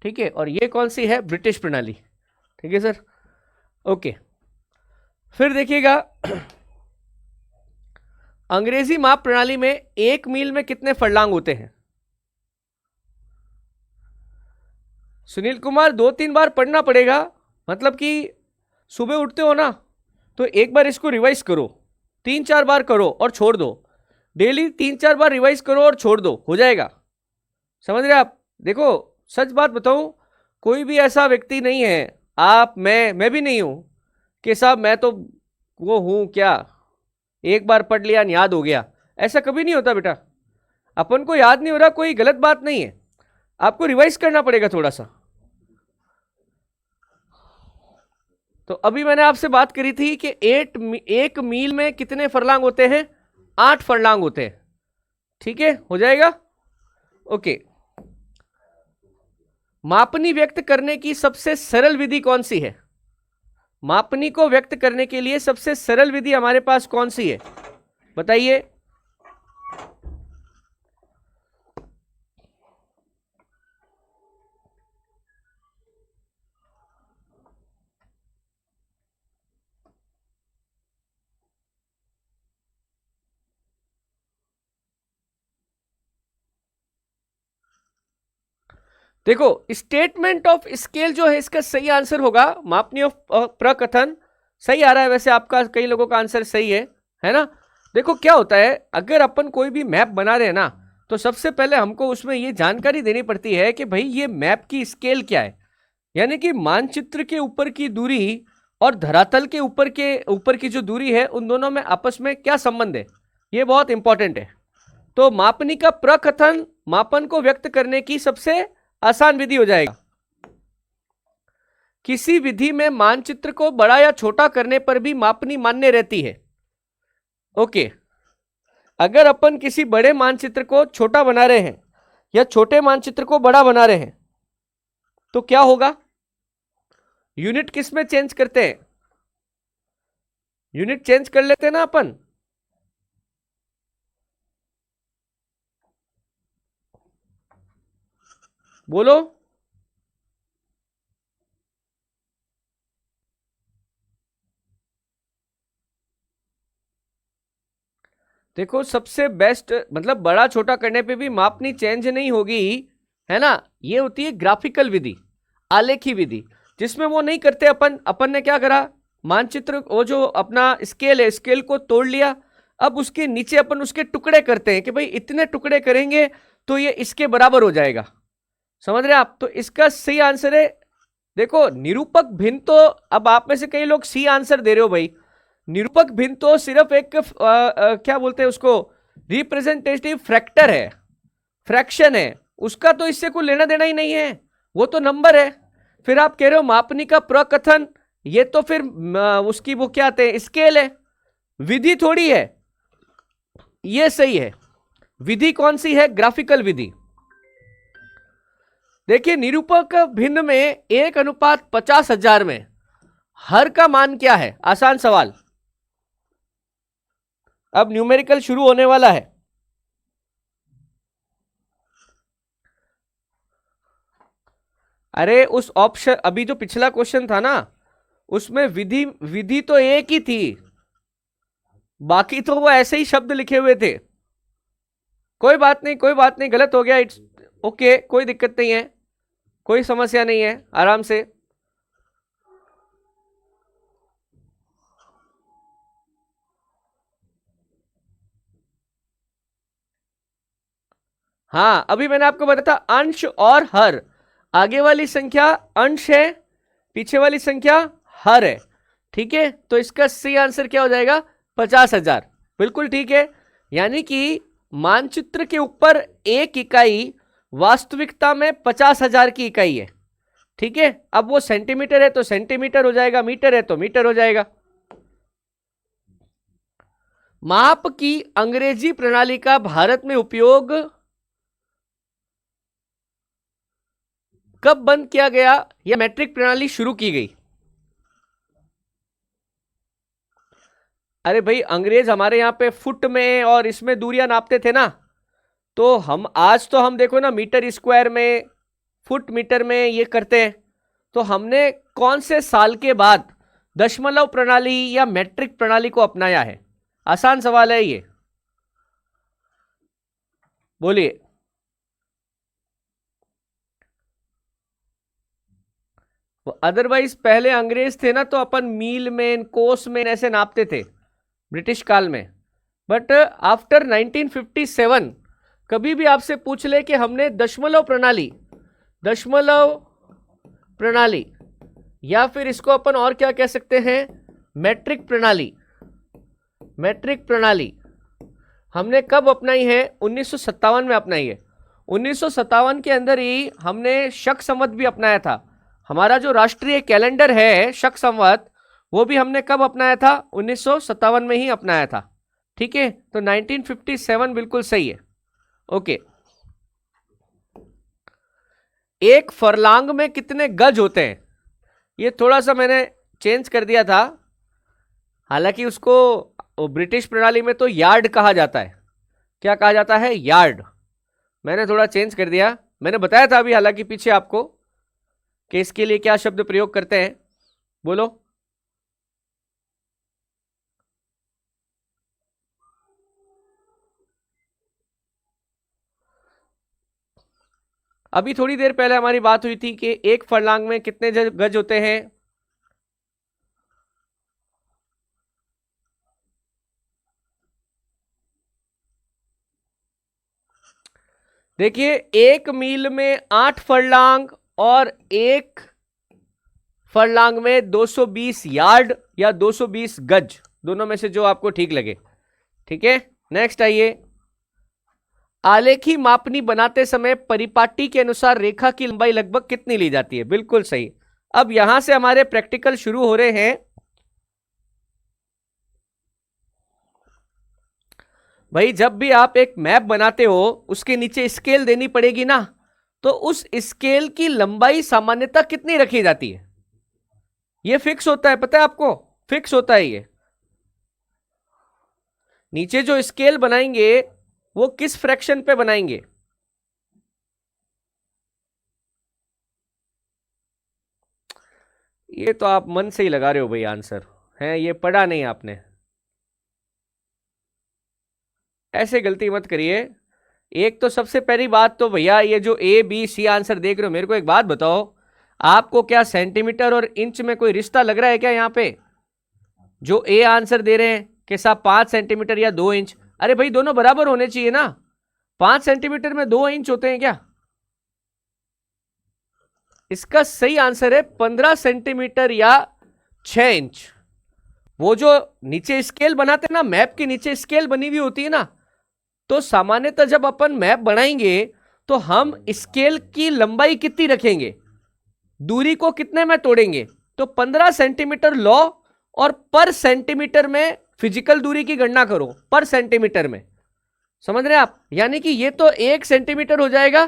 ठीक है। और ये कौन सी है? ब्रिटिश प्रणाली, ठीक है सर। ओके, फिर देखिएगा अंग्रेजी माप प्रणाली में 1 मील में कितने फरलांग होते हैं? सुनील कुमार 2-3 बार पढ़ना पड़ेगा, मतलब कि सुबह उठते हो ना तो एक बार इसको रिवाइज करो, 3-4 बार करो और छोड़ दो। डेली 3-4 बार रिवाइज करो और छोड़ दो, हो जाएगा। समझ रहे आप? देखो सच बात बताऊं, कोई भी ऐसा व्यक्ति नहीं है, आप मैं भी नहीं हूं कि साहब मैं तो वो हूं क्या, एक बार पढ़ लिया याद हो गया। ऐसा कभी नहीं होता बेटा। अपन को याद नहीं हो रहा कोई गलत बात नहीं है, आपको रिवाइज करना पड़ेगा थोड़ा सा। तो अभी मैंने आपसे बात करी थी कि 1 मील में कितने फरलांग होते हैं? 8 फरलांग होते हैं, ठीक है, हो जाएगा। ओके, मापनी व्यक्त करने की सबसे सरल विधि कौन सी है? मापनी को व्यक्त करने के लिए सबसे सरल विधि हमारे पास कौन सी है, बताइए। देखो स्टेटमेंट ऑफ स्केल जो है इसका सही आंसर होगा मापनी ऑफ प्रकथन। सही आ रहा है वैसे आपका, कई लोगों का आंसर सही है ना। देखो क्या होता है, अगर अपन कोई भी मैप बना रहे हैं ना तो सबसे पहले हमको उसमें ये जानकारी देनी पड़ती है कि भाई ये मैप की स्केल क्या है, यानी कि मानचित्र के ऊपर की दूरी और धरातल के ऊपर की जो दूरी है उन दोनों में आपस में क्या संबंध है, ये बहुत इंपॉर्टेंट है। तो मापनी का प्रकथन मापन को व्यक्त करने की सबसे आसान विधि हो जाएगा। किसी विधि में मानचित्र को बड़ा या छोटा करने पर भी मापनी मान्य रहती है। ओके, अगर अपन किसी बड़े मानचित्र को छोटा बना रहे हैं या छोटे मानचित्र को बड़ा बना रहे हैं तो क्या होगा? यूनिट किस में चेंज करते हैं? यूनिट चेंज कर लेते हैं ना अपन। बोलो। देखो सबसे बेस्ट, मतलब बड़ा छोटा करने पे भी मापनी चेंज नहीं होगी, है ना। ये होती है ग्राफिकल विधि, आलेखी विधि, जिसमें वो नहीं करते। अपन ने क्या करा, मानचित्र वो जो अपना स्केल है, स्केल को तोड़ लिया, अब उसके नीचे अपन उसके टुकड़े करते हैं कि भाई इतने टुकड़े करेंगे तो ये इसके बराबर हो जाएगा। समझ रहे आप? तो इसका सही आंसर है, देखो निरूपक भिन्न। तो अब आप में से कई लोग सी आंसर दे रहे हो भाई, निरूपक भिन्न तो सिर्फ एक क्या बोलते हैं उसको, रिप्रेजेंटेटिव फैक्टर है, फ्रैक्शन है, उसका तो इससे कोई लेना देना ही नहीं है, वो तो नंबर है। फिर आप कह रहे हो मापनी का प्रकथन, ये तो फिर उसकी वो क्या आते हैं, स्केल है, विधि थोड़ी है। ये सही है। विधि कौन सी है? ग्राफिकल विधि। देखिए निरूपक भिन्न में 1:50,000 में हर का मान क्या है? आसान सवाल। अब न्यूमेरिकल शुरू होने वाला है। अरे उस ऑप्शन, अभी जो पिछला क्वेश्चन था ना उसमें विधि विधि तो एक ही थी, बाकी तो वो ऐसे ही शब्द लिखे हुए थे। कोई बात नहीं, कोई बात नहीं, गलत हो गया, इट्स ओके, कोई दिक्कत नहीं है, कोई समस्या नहीं है, आराम से। हाँ अभी मैंने आपको बताया था अंश और हर, आगे वाली संख्या अंश है, पीछे वाली संख्या हर है, ठीक है। तो इसका सही आंसर क्या हो जाएगा? 50,000, बिल्कुल ठीक है। यानी कि मानचित्र के ऊपर एक इकाई वास्तविकता में 50,000 की इकाई है, ठीक है। अब वो सेंटीमीटर है तो सेंटीमीटर हो जाएगा, मीटर है तो मीटर हो जाएगा। माप की अंग्रेजी प्रणाली का भारत में उपयोग कब बंद किया गया या मैट्रिक प्रणाली शुरू की गई? अरे भाई अंग्रेज हमारे यहां पे फुट में और इसमें दूरियां नापते थे ना, तो हम आज तो हम देखो ना मीटर स्क्वायर में, फुट मीटर में ये करते हैं, तो हमने कौन से साल के बाद दशमलव प्रणाली या मैट्रिक प्रणाली को अपनाया है? आसान सवाल है ये, बोलिए। अदरवाइज पहले अंग्रेज थे ना, तो अपन मील में, कोस में ऐसे नापते थे ब्रिटिश काल में। बट आफ्टर 1957 कभी भी आपसे पूछ ले कि हमने दशमलव प्रणाली या फिर इसको अपन और क्या कह सकते हैं, मैट्रिक प्रणाली हमने कब अपनाई है? 1957 में अपनाई है। 1957 के अंदर ही हमने शक संवत भी अपनाया था। हमारा जो राष्ट्रीय कैलेंडर है शक संवत, वो भी हमने कब अपनाया था? 1957 में ही अपनाया था। ठीक है, तो 1957 बिल्कुल सही है। ओके, एक फरलांग में कितने गज होते हैं? ये थोड़ा सा मैंने चेंज कर दिया था, हालांकि उसको ब्रिटिश प्रणाली में तो यार्ड कहा जाता है। क्या कहा जाता है? यार्ड। मैंने थोड़ा चेंज कर दिया। मैंने बताया था अभी हालांकि पीछे आपको कि इसके लिए क्या शब्द प्रयोग करते हैं, बोलो। अभी थोड़ी देर पहले हमारी बात हुई थी कि एक फरलांग में कितने गज होते हैं? देखिए, एक मील में 8 फरलांग और एक फरलांग में 220 यार्ड या 220 गज, दोनों में से जो आपको ठीक लगे। ठीक है, नेक्स्ट आइए। आलेखी मापनी बनाते समय परिपाटी के अनुसार रेखा की लंबाई लगभग कितनी ली जाती है? बिल्कुल सही। अब यहां से हमारे प्रैक्टिकल शुरू हो रहे हैं। भाई, जब भी आप एक मैप बनाते हो उसके नीचे स्केल देनी पड़ेगी ना, तो उस स्केल की लंबाई सामान्यतः कितनी रखी जाती है? ये फिक्स होता है, पता है आपको? फिक्स होता है ये। नीचे जो स्केल बनाएंगे वो किस फ्रैक्शन पे बनाएंगे? ये तो आप मन से ही लगा रहे हो भाई आंसर, है ये पढ़ा नहीं आपने। ऐसे गलती मत करिए। एक तो सबसे पहली बात तो भैया, ये जो ए बी सी आंसर देख रहे हो, मेरे को एक बात बताओ, आपको क्या सेंटीमीटर और इंच में कोई रिश्ता लग रहा है क्या? यहां पे जो ए आंसर दे रहे हैं कि साहब 5 सेंटीमीटर या 2 इंच, अरे भाई दोनों बराबर होने चाहिए ना। 5 सेंटीमीटर में 2 इंच होते हैं क्या? इसका सही आंसर है 15 सेंटीमीटर या 6 इंच। वो जो नीचे स्केल बनाते हैं ना, मैप के नीचे स्केल बनी हुई होती है ना, तो सामान्यतः जब अपन मैप बनाएंगे तो हम स्केल की लंबाई कितनी रखेंगे, दूरी को कितने में तोड़ेंगे? तो 15 सेंटीमीटर लो और पर सेंटीमीटर में फिजिकल दूरी की गणना करो, पर सेंटीमीटर में। समझ रहे आप? यानी कि ये तो 1 सेंटीमीटर हो जाएगा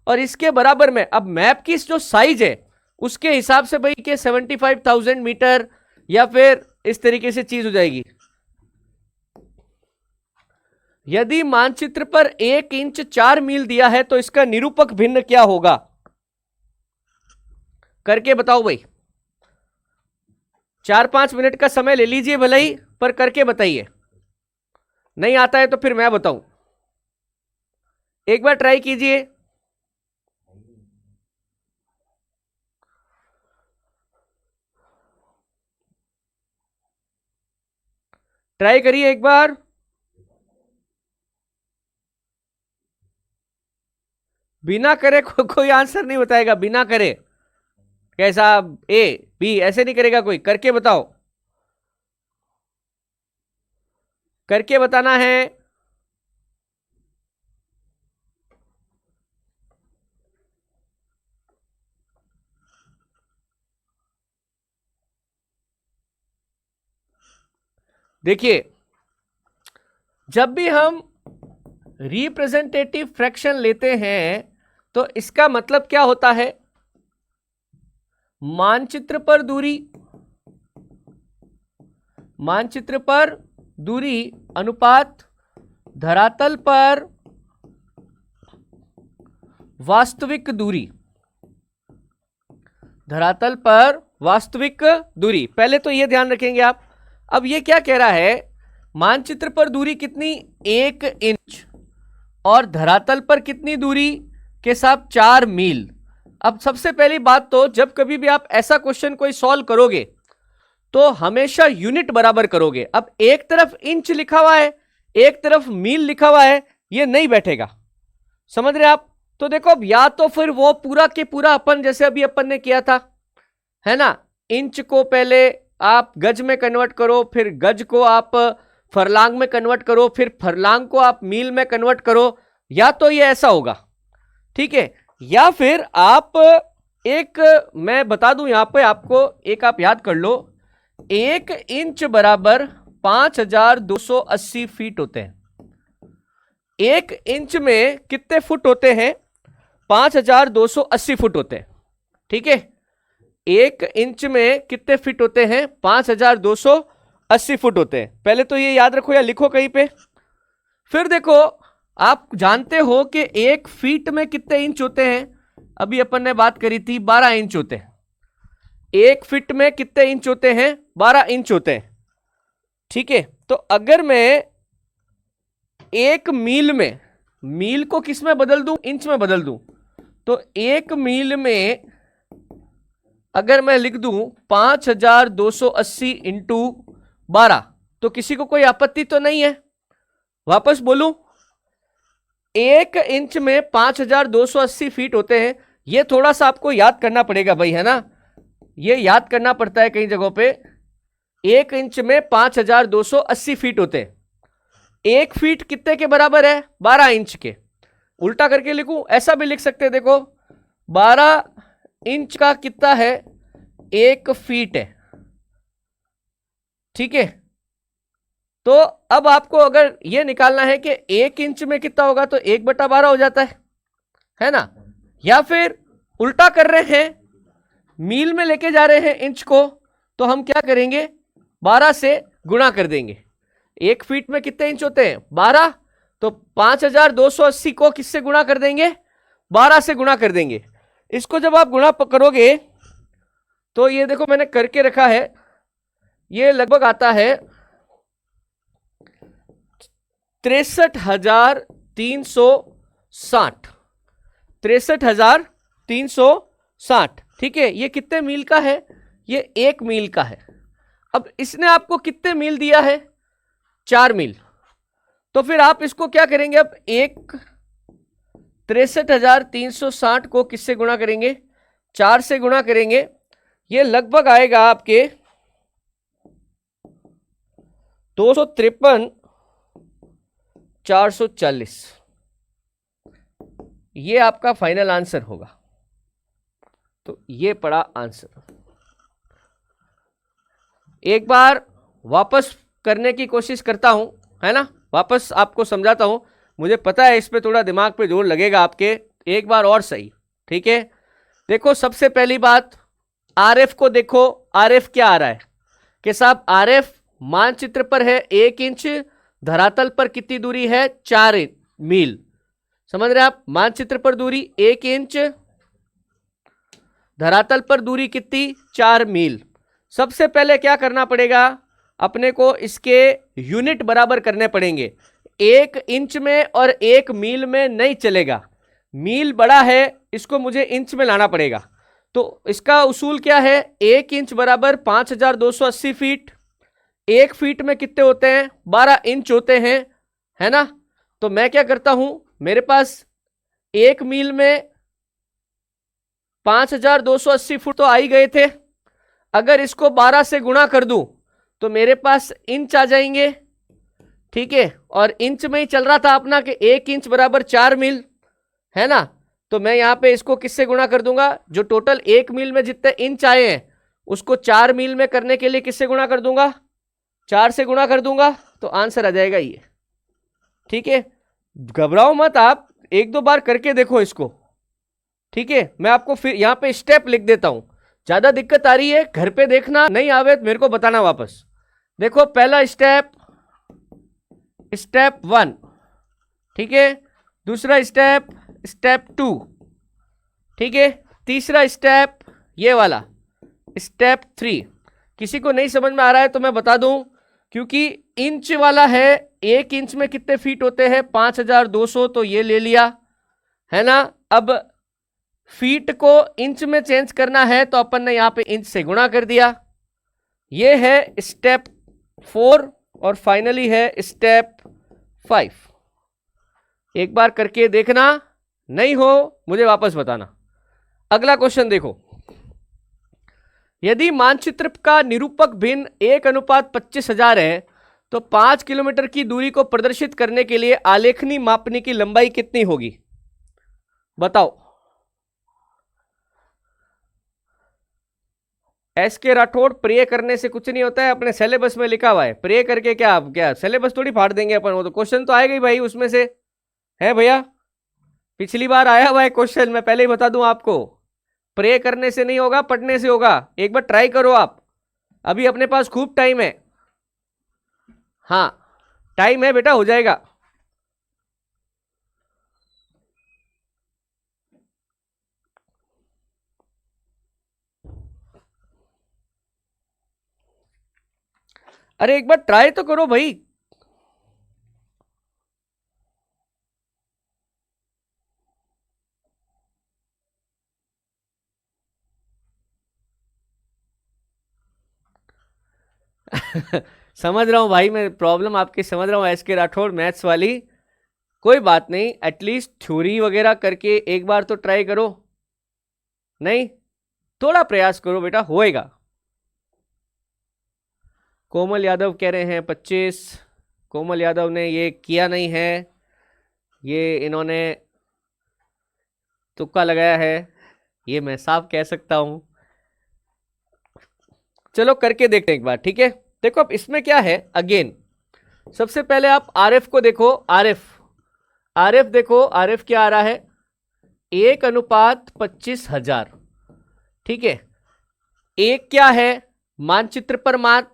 और इसके बराबर में अब मैप की जो साइज है उसके हिसाब से भाई के 75,000 मीटर या फिर इस तरीके से चीज हो जाएगी। यदि मानचित्र पर 1 इंच 4 मील दिया है तो इसका निरूपक भिन्न क्या होगा? करके बताओ भाई। 4-5 मिनट का समय ले लीजिए भले ही, पर करके बताइए। नहीं आता है तो फिर मैं बताऊं, एक बार ट्राई कीजिए। ट्राई करिए एक बार। बिना करे कोई आंसर नहीं बताएगा, बिना करे। कैसा? ए बी ऐसे नहीं करेगा कोई, करके बताओ। करके बताना है। देखिए, जब भी हम रिप्रेजेंटेटिव फ्रैक्शन लेते हैं तो इसका मतलब क्या होता है? मानचित्र पर दूरी अनुपात धरातल पर वास्तविक दूरी, धरातल पर वास्तविक दूरी, पहले तो ये ध्यान रखेंगे आप। अब ये क्या कह रहा है, मानचित्र पर दूरी कितनी, 1 इंच, और धरातल पर कितनी दूरी के साथ 4 मील। अब सबसे पहली बात तो जब कभी भी आप ऐसा क्वेश्चन कोई सॉल्व करोगे तो हमेशा यूनिट बराबर करोगे। अब एक तरफ इंच लिखा हुआ है, एक तरफ मील लिखा हुआ है, ये नहीं बैठेगा, समझ रहे आप। तो देखो अब या तो फिर वो पूरा के पूरा अपन जैसे अभी अपन ने किया था, है ना, इंच को पहले आप गज में कन्वर्ट करो, फिर गज को आप फरलांग में कन्वर्ट करो, फिर फरलांग को आप मील में कन्वर्ट करो, या तो ये ऐसा होगा, ठीक है। या फिर आप एक, मैं बता दूं यहां पे आपको, एक आप याद कर लो, 1 इंच बराबर 5280 फीट होते हैं। 1 इंच में कितने फुट होते हैं, 5280 फुट होते हैं, ठीक है। 1 इंच में कितने फीट होते हैं, 5280 फुट होते हैं। पहले तो ये याद रखो या लिखो कहीं पे। फिर देखो, आप जानते हो कि 1 फीट में कितने इंच होते हैं, अभी अपन ने बात करी थी 12 इंच होते हैं। 1 फीट में कितने इंच होते हैं, 12 इंच होते हैं, ठीक है। तो अगर मैं 1 मील में, मील को किस में बदल दूं, इंच में बदल दूं, तो 1 मील में अगर मैं लिख दूं 5280 इंटू 12, तो किसी को कोई आपत्ति तो नहीं है। वापस बोलूं, 1 इंच में 5280 फीट होते हैं। ये थोड़ा सा आपको याद करना पड़ेगा भाई, है ना, ये याद करना पड़ता है कई जगहों पे। 1 इंच में 5280 फीट होते हैं। 1 फीट कितने के बराबर है, 12 इंच के। उल्टा करके लिखूं, ऐसा भी लिख सकते हैं, देखो 12 इंच का कितना है, 1 फीट है, ठीक है। तो अब आपको अगर यह निकालना है कि 1 इंच में कितना होगा, तो 1/12 हो जाता है ना। या फिर उल्टा कर रहे हैं, मील में लेके जा रहे हैं इंच को, तो हम क्या करेंगे, 12 से गुणा कर देंगे। 1 फीट में कितने इंच होते हैं, 12, तो 5280 को किससे गुणा कर देंगे, 12 से गुणा कर देंगे। इसको जब आप गुणा करोगे तो ये देखो मैंने करके रखा है, ये लगभग आता है 63,360, 63,360, ठीक है। ये कितने मील का है, ये 1 मील का है। अब इसने आपको कितने मील दिया है, 4 मील। तो फिर आप इसको क्या करेंगे, अब 63,360 को किससे गुणा करेंगे, 4 से गुणा करेंगे। ये लगभग आएगा आपके 253,440, ये आपका फाइनल आंसर होगा। तो ये पड़ा आंसर। एक बार वापस करने की कोशिश करता हूं, है ना, वापस आपको समझाता हूं। मुझे पता है इस पे थोड़ा दिमाग पे जोर लगेगा आपके, एक बार और सही, ठीक है। देखो सबसे पहली बात, आरएफ को देखो, आरएफ क्या आ रहा है कि साहब, आरएफ मानचित्र पर है 1 इंच, धरातल पर कितनी दूरी है, 4 मील। समझ रहे आप, मानचित्र पर दूरी 1 इंच, धरातल पर दूरी कितनी, 4 मील। सबसे पहले क्या करना पड़ेगा, अपने को इसके यूनिट बराबर करने पड़ेंगे। 1 इंच में और 1 मील में नहीं चलेगा, मील बड़ा है, इसको मुझे इंच में लाना पड़ेगा। तो इसका उसूल क्या है, 1 इंच बराबर 5280 फीट। 1 फीट में कितने होते हैं, 12 इंच होते हैं, है ना। तो मैं क्या करता हूं, मेरे पास 1 मील में 5280 फुट तो आ ही गए थे। अगर इसको 12 से गुणा कर दूं तो मेरे पास इंच आ जाएंगे, ठीक है। और इंच में ही चल रहा था अपना कि 1 इंच बराबर 4 मील, है ना। तो मैं यहां पे इसको किससे गुणा कर दूंगा, जो टोटल 1 मील में जितने इंच आए हैं उसको 4 मील में करने के लिए किससे गुणा कर दूंगा, 4 से गुणा कर दूंगा, तो आंसर आ जाएगा ये, ठीक है। घबराओ मत आप, 1-2 बार करके देखो इसको, ठीक है। मैं आपको फिर यहां पे स्टेप लिख देता हूं, ज्यादा दिक्कत आ रही है घर पे देखना, नहीं आवे तो मेरे को बताना वापस। देखो पहला स्टेप, स्टेप 1, ठीक है। दूसरा स्टेप, स्टेप 2, ठीक है, तीसरा स्टेप ये वाला, स्टेप 3। किसी को नहीं समझ में आ रहा है तो मैं बता दूं, क्योंकि इंच वाला है, 1 इंच में कितने फीट होते हैं 5200, तो ये ले लिया है ना। अब फीट को इंच में चेंज करना है तो अपन ने यहां पे इंच से गुणा कर दिया। ये है स्टेप 4 और फाइनली है स्टेप 5। एक बार करके देखना, नहीं हो मुझे वापस बताना। अगला क्वेश्चन देखो, यदि मानचित्र का निरूपक भिन्न 1:25,000 है तो 5 किलोमीटर की दूरी को प्रदर्शित करने के लिए आलेखनी मापनी की लंबाई कितनी होगी, बताओ। एस के राठौड़, प्रे करने से कुछ नहीं होता है, अपने सिलेबस में लिखा हुआ है। प्रे करके क्या सिलेबस थोड़ी फाड़ देंगे अपन, वो तो क्वेश्चन तो आएगा ही भाई उसमें से, है भैया। पिछली बार आया हुआ है क्वेश्चन, मैं पहले ही बता दूं आपको। प्रे करने से नहीं होगा, पढ़ने से होगा। एक बार ट्राई करो आप, अभी अपने पास खूब टाइम है। हाँ टाइम है बेटा, हो जाएगा। अरे एक बार ट्राई तो करो भाई। समझ रहा हूं भाई, मैं प्रॉब्लम आपकी समझ रहा हूं, एस के राठौड़ मैथ्स वाली। कोई बात नहीं, एटलीस्ट थ्योरी वगैरह करके एक बार तो ट्राई करो। नहीं, थोड़ा प्रयास करो बेटा, होएगा। कोमल यादव कह रहे हैं 25। कोमल यादव ने ये किया नहीं है, ये इन्होंने तुक्का लगाया है, ये मैं साफ कह सकता हूं। चलो करके देखते हैं एक बार, ठीक है। देखो अब इसमें क्या है, अगेन सबसे पहले आप आरएफ को देखो। आरएफ देखो, आरएफ क्या आ रहा है, 1:25,000, ठीक है। एक क्या है मानचित्र पर मात,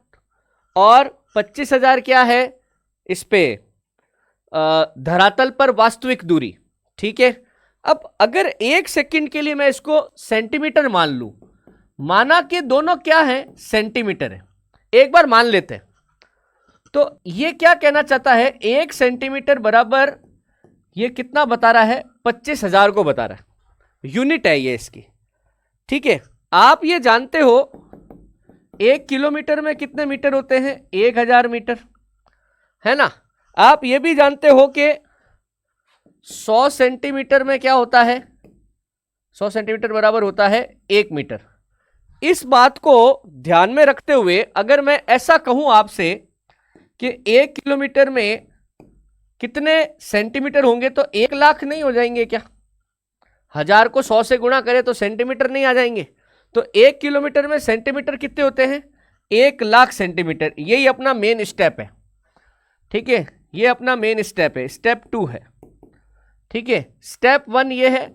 और 25,000 क्या है इस पे धरातल पर वास्तविक दूरी, ठीक है। अब अगर 1 सेकंड के लिए मैं इसको सेंटीमीटर मान लूं, माना कि दोनों क्या है सेंटीमीटर है, एक बार मान लेते हैं। तो ये क्या कहना चाहता है, 1 सेंटीमीटर बराबर ये कितना बता रहा है, 25,000 को बता रहा है, यूनिट है ये इसकी, ठीक है। आप ये जानते हो 1 किलोमीटर में कितने मीटर होते हैं, 1000 मीटर, है ना। आप ये भी जानते हो कि 100 सेंटीमीटर में क्या होता है, 100 सेंटीमीटर बराबर होता है 1 मीटर। इस बात को ध्यान में रखते हुए अगर मैं ऐसा कहूं आपसे कि 1 किलोमीटर में कितने सेंटीमीटर होंगे, तो 1 लाख नहीं हो जाएंगे क्या? 1000 को 100 से गुणा करें तो सेंटीमीटर नहीं आ जाएंगे? तो 1 किलोमीटर में सेंटीमीटर कितने होते हैं, 1 लाख सेंटीमीटर। यही अपना मेन स्टेप है, ठीक है, ये अपना मेन स्टेप है, स्टेप 2 है, ठीक है। स्टेप 1 ये है,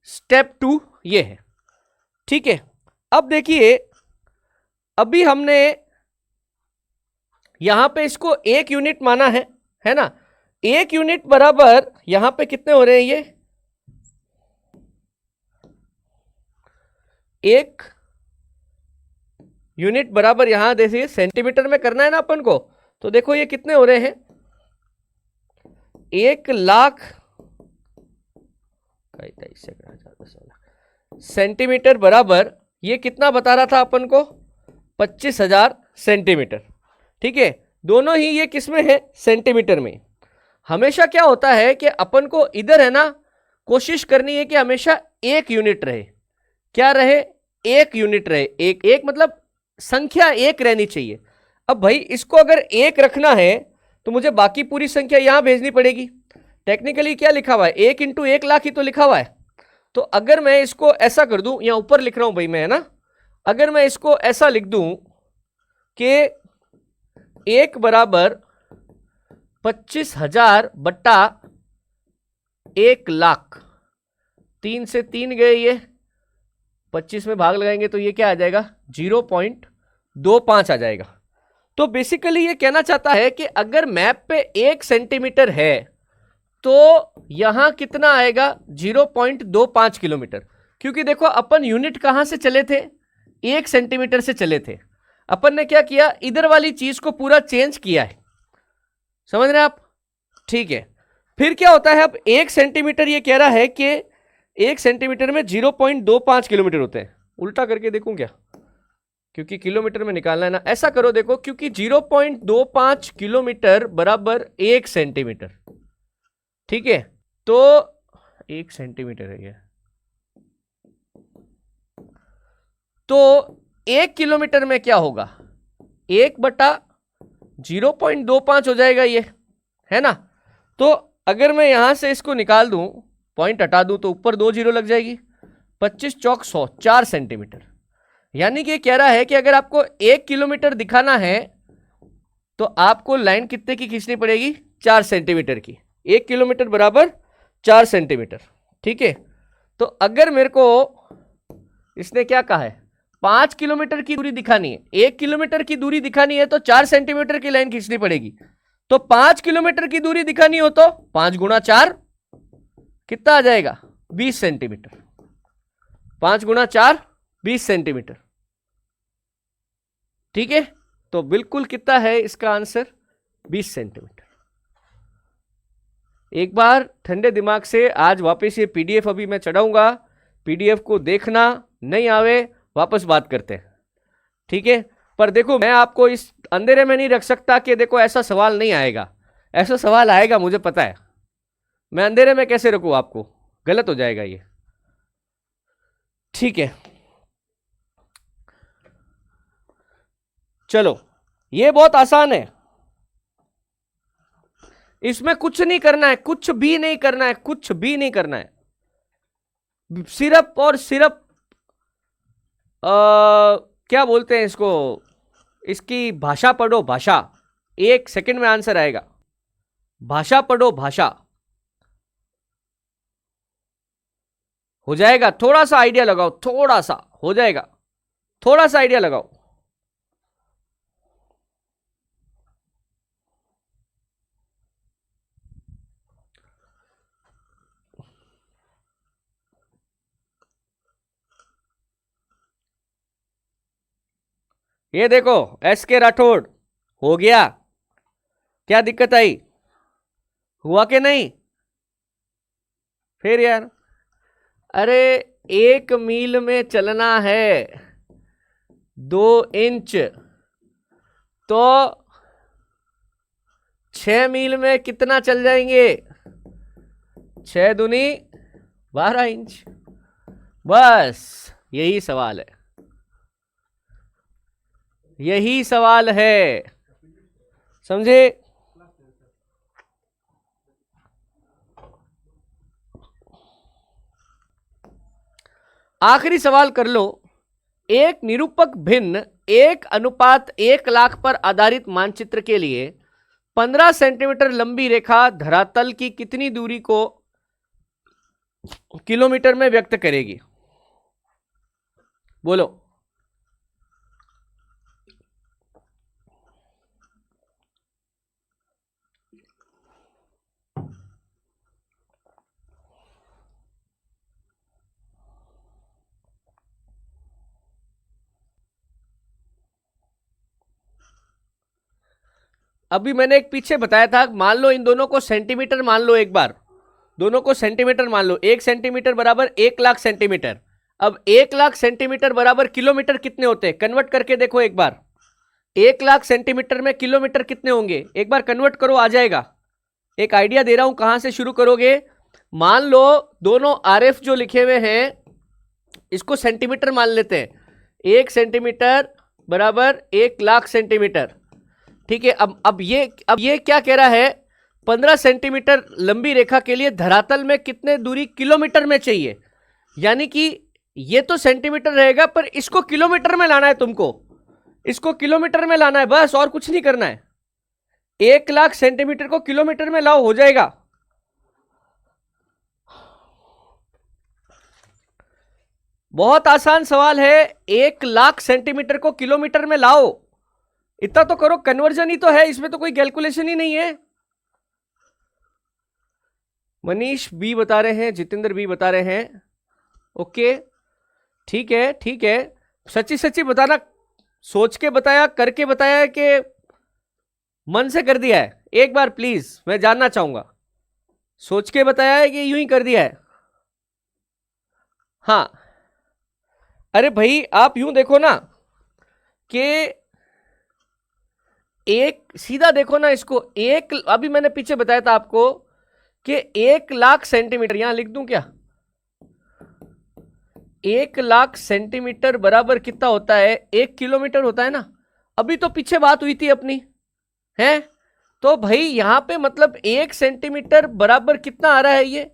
स्टेप 2 ये है, ठीक है। अब देखिए, अभी हमने यहां पे इसको 1 यूनिट माना है ना। 1 यूनिट बराबर यहां पे कितने हो रहे हैं, ये 1 यूनिट बराबर यहां देखिए सेंटीमीटर में करना है ना अपन को, तो देखो ये कितने हो रहे हैं, 1 लाख सेंटीमीटर बराबर ये कितना बता रहा था अपन को, 25,000 सेंटीमीटर, ठीक है। दोनों ही ये किस में है, सेंटीमीटर में। हमेशा क्या होता है कि अपन को इधर है ना, कोशिश करनी है कि हमेशा 1 यूनिट रहे, क्या रहे, 1 यूनिट रहे, एक मतलब संख्या 1 रहनी चाहिए। अब भाई इसको अगर 1 रखना है तो मुझे बाकी पूरी संख्या यहां भेजनी पड़ेगी। टेक्निकली क्या लिखा हुआ है, 1 × 1 लाख ही तो लिखा हुआ है। तो अगर मैं इसको ऐसा कर दूं, यहां ऊपर लिख रहा हूं भाई मैं, है ना, अगर मैं इसको ऐसा लिख दूं कि 1 बराबर 25,000 बट्टा 1 लाख, 3 से 3 गए, ये 25 में भाग लगाएंगे तो ये क्या आ जाएगा, 0.25 आ जाएगा। तो बेसिकली ये कहना चाहता है कि अगर मैप पे 1 सेंटीमीटर है तो यहां कितना आएगा 0.25 किलोमीटर, क्योंकि देखो अपन यूनिट कहां से चले थे, 1 सेंटीमीटर से चले थे। अपन ने क्या किया, इधर वाली चीज को पूरा चेंज किया है, समझ रहे हैं आप? ठीक है, फिर क्या होता है, अब 1 सेंटीमीटर ये कह रहा है कि 1 सेंटीमीटर में 0.25 किलोमीटर होते हैं। उल्टा करके देखूं क्या, क्योंकि किलोमीटर में निकालना है ना, ऐसा करो देखो, क्योंकि 0.25 किलोमीटर बराबर 1 सेंटीमीटर, ठीक है? तो 1 सेंटीमीटर है ये, तो 1 किलोमीटर में क्या होगा, 1/0.25 हो जाएगा ये, है ना? तो अगर मैं यहां से इसको निकाल दूं, पॉइंट हटा दूं, तो ऊपर 2 जीरो लग जाएगी, 25 चौक 100, 4 सेंटीमीटर। यानी कि कह रहा है कि अगर आपको 1 किलोमीटर दिखाना है तो आपको लाइन कितने की खींचनी पड़ेगी, 4 सेंटीमीटर की। 1 किलोमीटर बराबर 4 सेंटीमीटर, ठीक है? तो अगर मेरे को इसने क्या कहा है, 5 किलोमीटर की दूरी दिखानी है, 1 किलोमीटर की दूरी दिखानी है, तो 4 सेंटीमीटर की लाइन खींचनी पड़ेगी। तो 5 किलोमीटर की दूरी दिखानी हो तो 5 गुणा 4 कितना आ जाएगा, 20 सेंटीमीटर। 5 गुणा 4 20 सेंटीमीटर, ठीक है? तो बिल्कुल कितना है इसका आंसर, 20 सेंटीमीटर। एक बार ठंडे दिमाग से आज वापस ये पीडीएफ अभी मैं चढ़ाऊंगा, पीडीएफ को देखना, नहीं आवे वापस बात करते हैं, ठीक है? पर देखो, मैं आपको इस अंधेरे में नहीं रख सकता कि देखो ऐसा सवाल नहीं आएगा। ऐसा सवाल आएगा, मुझे पता है। मैं अंधेरे में कैसे रखूं आपको, गलत हो जाएगा ये, ठीक है? चलो, ये बहुत आसान है, इसमें कुछ नहीं करना है, कुछ भी नहीं करना है, कुछ भी नहीं करना है। सिर्फ और सिर्फ क्या बोलते हैं इसको, इसकी भाषा पढ़ो, भाषा। 1 सेकंड में आंसर आएगा, भाषा पढ़ो, भाषा हो जाएगा। थोड़ा सा आइडिया लगाओ, थोड़ा सा हो जाएगा, थोड़ा सा आइडिया लगाओ। ये देखो, एस के राठौड़ हो गया, क्या दिक्कत आई, हुआ कि नहीं? फिर यार, अरे 1 मील में चलना है 2 इंच, तो 6 मील में कितना चल जाएंगे, 6 दूनी 12 इंच। बस यही सवाल है, यही सवाल है, समझे? आखिरी सवाल कर लो। एक निरूपक भिन्न 1:1 लाख पर आधारित मानचित्र के लिए 15 सेंटीमीटर लंबी रेखा धरातल की कितनी दूरी को किलोमीटर में व्यक्त करेगी, बोलो? अभी मैंने एक पीछे बताया था, मान लो इन दोनों को सेंटीमीटर मान लो, एक बार दोनों को सेंटीमीटर मान लो। 1 सेंटीमीटर बराबर 1 लाख सेंटीमीटर। अब 1 लाख सेंटीमीटर बराबर किलोमीटर कितने होते हैं, कन्वर्ट करके देखो एक बार। 1 लाख सेंटीमीटर में किलोमीटर कितने होंगे, एक बार कन्वर्ट करो, आ जाएगा। एक आइडिया दे रहा हूं, कहां से शुरू करोगे। मान लो दोनों आरएफ जो लिखे हुए हैं इसको सेंटीमीटर मान लेते हैं। 1 सेंटीमीटर बराबर 1 लाख सेंटीमीटर, ठीक है? अब ये क्या कह रहा है, 15 सेंटीमीटर लंबी रेखा के लिए धरातल में कितने दूरी किलोमीटर में चाहिए। यानी कि ये तो सेंटीमीटर रहेगा, पर इसको किलोमीटर में लाना है तुमको, इसको किलोमीटर में लाना है, बस और कुछ नहीं करना है। 1 लाख सेंटीमीटर को किलोमीटर में लाओ, हो जाएगा। बहुत आसान सवाल है, 1 लाख सेंटीमीटर को किलोमीटर में लाओ, इतना तो करो, कन्वर्जन ही तो है, इसमें तो कोई कैलकुलेशन ही नहीं है। मनीष बी बता रहे हैं, जितेंद्र बी बता रहे हैं। ओके ठीक है ठीक है। सच्ची सच्ची बताना, सोच के बताया, करके बताया कि मन से कर दिया है? एक बार प्लीज मैं जानना चाहूंगा, सोच के बताया है कि यूं ही कर दिया है? हाँ, अरे भाई आप यूं देखो ना कि एक सीधा देखो ना इसको, एक अभी मैंने पीछे बताया था आपको कि 1,00,000 सेंटीमीटर, यहां लिख दूं क्या? 1,00,000 सेंटीमीटर बराबर कितना होता है? 1 किलोमीटर होता है ना। अभी तो पीछे बात हुई थी अपनी, है? तो भाई यहां पे मतलब 1 सेंटीमीटर बराबर कितना आ रहा है? ये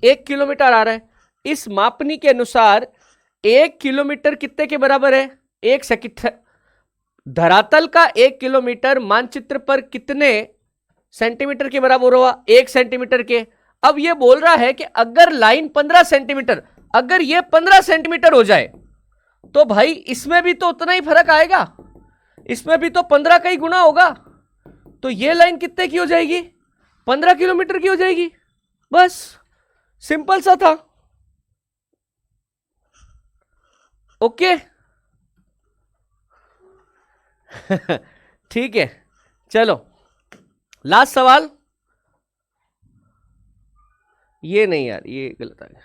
1 किलोमीटर आ रहा है। इस मापनी के अनुसार 1 किलोमीटर कितने के बराबर है? 1 सेकंड। धरातल का 1 किलोमीटर मानचित्र पर कितने सेंटीमीटर के बराबर हुआ? 1 सेंटीमीटर के। अब ये बोल रहा है कि अगर लाइन 15 सेंटीमीटर, अगर ये 15 सेंटीमीटर हो जाए तो भाई इसमें भी तो उतना ही फर्क आएगा, इसमें भी तो 15 का ही गुना होगा। तो ये लाइन कितने की हो जाएगी? 15 किलोमीटर की हो जाएगी। बस सिंपल सा था। ओके ठीक है, चलो लास्ट सवाल। ये नहीं यार, ये गलत आ गया।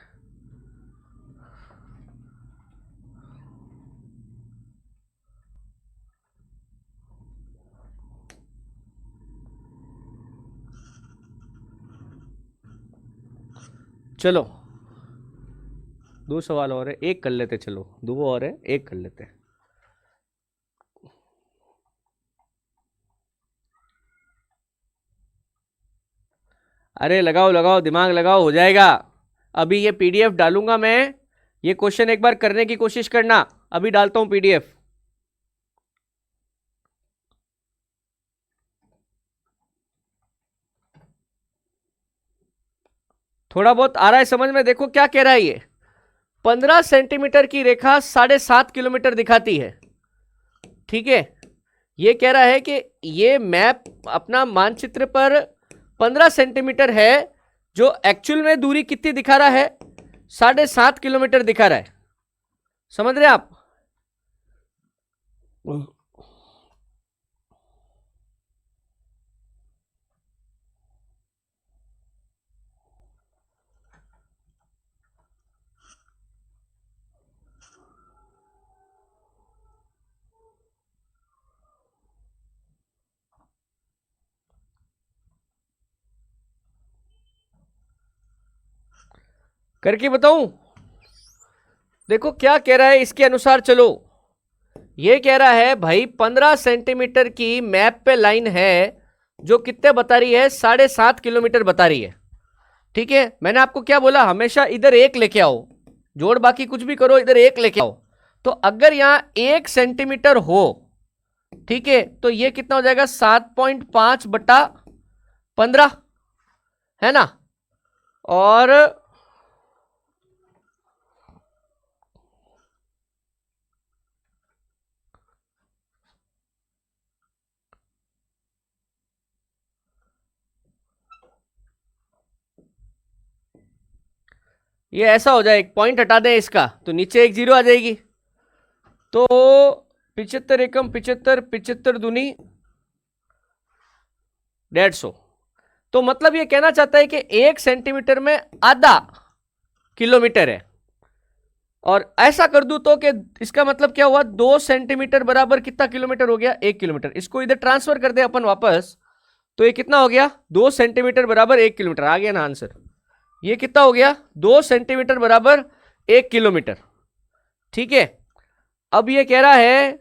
चलो 2 सवाल और है, एक कर लेते। चलो 2 और है, एक कर लेते। अरे लगाओ लगाओ, दिमाग लगाओ, हो जाएगा। अभी ये पीडीएफ डालूंगा मैं, ये क्वेश्चन एक बार करने की कोशिश करना। अभी डालता हूं पीडीएफ। थोड़ा बहुत आ रहा है समझ में? देखो क्या कह रहा है ये। 15 सेंटीमीटर की रेखा 7.5 किलोमीटर दिखाती है, ठीक है। ये कह रहा है कि ये मैप अपना मानचित्र पर 15 सेंटीमीटर है, जो एक्चुअल में दूरी कितनी दिखा रहा है? 7.5 किलोमीटर दिखा रहा है। समझ रहे आप? करके बताऊं? देखो क्या कह रहा है इसके अनुसार। चलो ये कह रहा है भाई 15 सेंटीमीटर की मैप पे लाइन है, जो कितने बता रही है? 7.5 किलोमीटर बता रही है, ठीक है। मैंने आपको क्या बोला? हमेशा इधर 1 लेके आओ, जोड़ बाकी कुछ भी करो, इधर 1 लेके आओ। तो अगर यहां 1 सेंटीमीटर हो, ठीक है, तो ये कितना हो जाएगा? 7.5/15, है ना। और ये ऐसा हो जाए, एक पॉइंट हटा दें इसका, तो नीचे एक 0 आ जाएगी। तो 75 एकम 75, 75 दूनी 150। तो मतलब ये कहना चाहता है कि 1 सेंटीमीटर में आधा किलोमीटर है। और ऐसा कर दूं तो कि इसका मतलब क्या हुआ? 2 सेंटीमीटर बराबर कितना किलोमीटर हो गया? 1 किलोमीटर। इसको इधर ट्रांसफर कर दे अपन वापस, तो ये कितना हो गया? 2 सेंटीमीटर बराबर 1 किलोमीटर। आ गया ना आंसर? ये कितना हो गया? 2 सेंटीमीटर बराबर 1 किलोमीटर, ठीक है। अब ये कह रहा है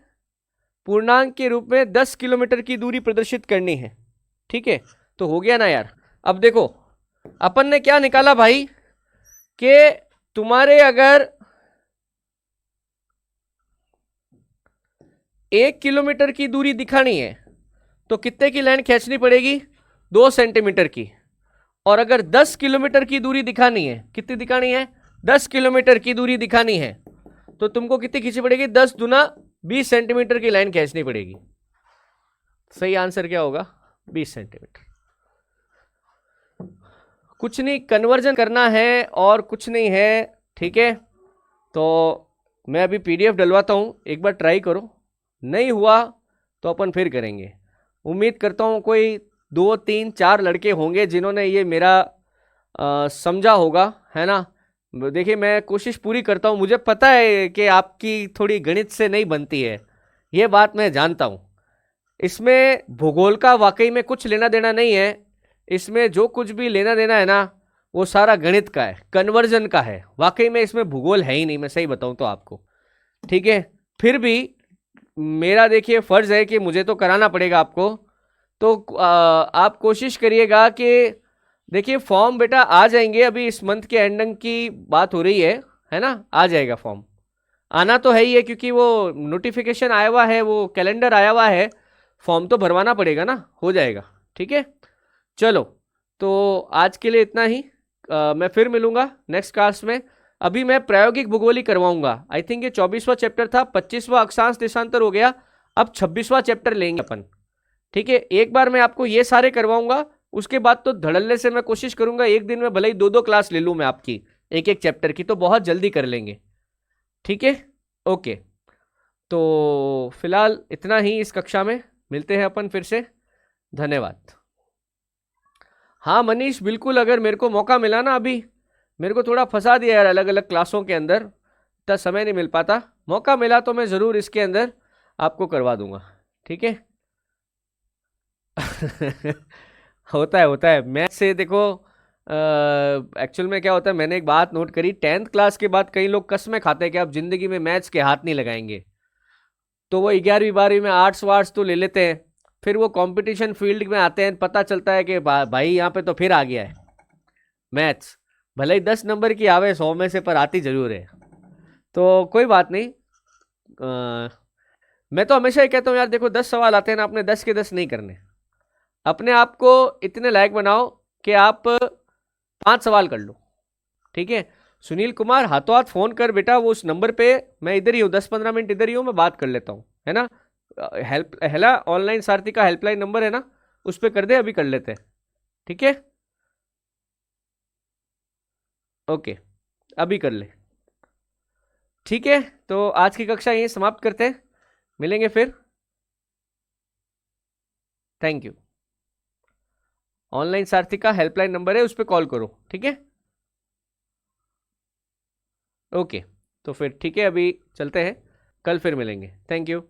पूर्णांक के रूप में 10 किलोमीटर की दूरी प्रदर्शित करनी है, ठीक है। तो हो गया ना यार। अब देखो अपन ने क्या निकाला भाई, कि तुम्हारे अगर 1 किलोमीटर की दूरी दिखानी है तो कितने की लाइन खींचनी पड़ेगी? 2 सेंटीमीटर की। और अगर 10 किलोमीटर की दूरी दिखानी है, कितनी दिखानी है? 10 किलोमीटर की दूरी दिखानी है, तो तुमको कितनी खींचनी पड़ेगी? 10 दूना 20 सेंटीमीटर की लाइन खींचनी पड़ेगी। सही आंसर क्या होगा? 20 सेंटीमीटर। कुछ नहीं, कन्वर्जन करना है और कुछ नहीं है, ठीक है। तो मैं अभी पीडीएफ डलवाता हूँ, एक बार ट्राई करो, नहीं हुआ तो अपन फिर करेंगे। उम्मीद करता हूँ कोई 2 3 4 लड़के होंगे जिन्होंने ये मेरा समझा होगा, है ना। देखिए मैं कोशिश पूरी करता हूँ, मुझे पता है कि आपकी थोड़ी गणित से नहीं बनती है, ये बात मैं जानता हूँ। इसमें भूगोल का वाकई में कुछ लेना देना नहीं है, इसमें जो कुछ भी लेना देना है ना वो सारा गणित का है, कन्वर्जन का है। वाकई में इसमें भूगोल है ही नहीं, मैं सही बताऊं तो आपको, ठीक है। फिर भी मेरा देखिए फर्ज है कि मुझे तो कराना पड़ेगा आपको। तो आप कोशिश करिएगा कि देखिए फॉर्म बेटा आ जाएंगे, अभी इस मंथ के एंडिंग की बात हो रही है ना, आ जाएगा फॉर्म। आना तो है ही है क्योंकि वो नोटिफिकेशन आया हुआ है, वो कैलेंडर आया हुआ है, फॉर्म तो भरवाना पड़ेगा ना, हो जाएगा, ठीक है। चलो तो आज के लिए इतना ही, मैं फिर मिलूंगा नेक्स्ट क्लास में। अभी मैं प्रायोगिक भूगोल ही करवाऊंगा। आई थिंक ये 24वां चैप्टर था, 25वां अक्षांश देशांतर हो गया, अब 26वां चैप्टर लेंगे अपन, ठीक है। एक बार मैं आपको ये सारे करवाऊंगा, उसके बाद तो धड़ल्ले से मैं कोशिश करूंगा एक दिन में भले ही 2 2 क्लास ले लूं मैं आपकी, एक एक चैप्टर की, तो बहुत जल्दी कर लेंगे, ठीक है। ओके, तो फिलहाल इतना ही इस कक्षा में, मिलते हैं अपन फिर से, धन्यवाद। हाँ मनीष बिल्कुल, अगर मेरे को मौका मिला ना, अभी मेरे को थोड़ा फंसा दिया यार अलग अलग क्लासों के अंदर, इतना समय नहीं मिल पाता, मौका मिला तो मैं ज़रूर इसके अंदर आपको करवा दूंगा, ठीक है। होता है मैथ से, देखो एक्चुअल में क्या होता है, मैंने एक बात नोट करी, 10th क्लास के बाद कई लोग कसमें खाते हैं कि आप जिंदगी में मैथ्स के हाथ नहीं लगाएंगे, तो वो 11वीं 12वीं में आर्ट्स वार्ट्स तो ले लेते हैं, फिर वो कंपटीशन फील्ड में आते हैं, पता चलता है कि भाई यहाँ पे तो फिर आ गया है मैथ्स, भले ही 10 नंबर की आवे 100 में से, पर आती जरूर है। तो कोई बात नहीं, मैं तो हमेशा ही कहता हूँ यार, देखो 10 सवाल आते हैं ना, अपने 10 के 10 नहीं करने, अपने आप को इतने लायक बनाओ कि आप 5 सवाल कर लो, ठीक है। सुनील कुमार हाथों हाथ फोन कर बेटा, वो उस नंबर पे, मैं इधर ही हूँ, 10 15 मिनट इधर ही हूँ, मैं बात कर लेता हूँ, है ना। हेल्प हेला ऑनलाइन सारथी का हेल्पलाइन नंबर है ना, उस पर कर दे, अभी कर लेते हैं, ठीक है। ओके, अभी कर ले, ठीक है। तो आज की कक्षा यहीं समाप्त करते हैं, मिलेंगे फिर, थैंक यू। ऑनलाइन सारथी का हेल्पलाइन नंबर है, उस पर कॉल करो, ठीक है। ओके, तो फिर ठीक है, अभी चलते हैं, कल फिर मिलेंगे, थैंक यू।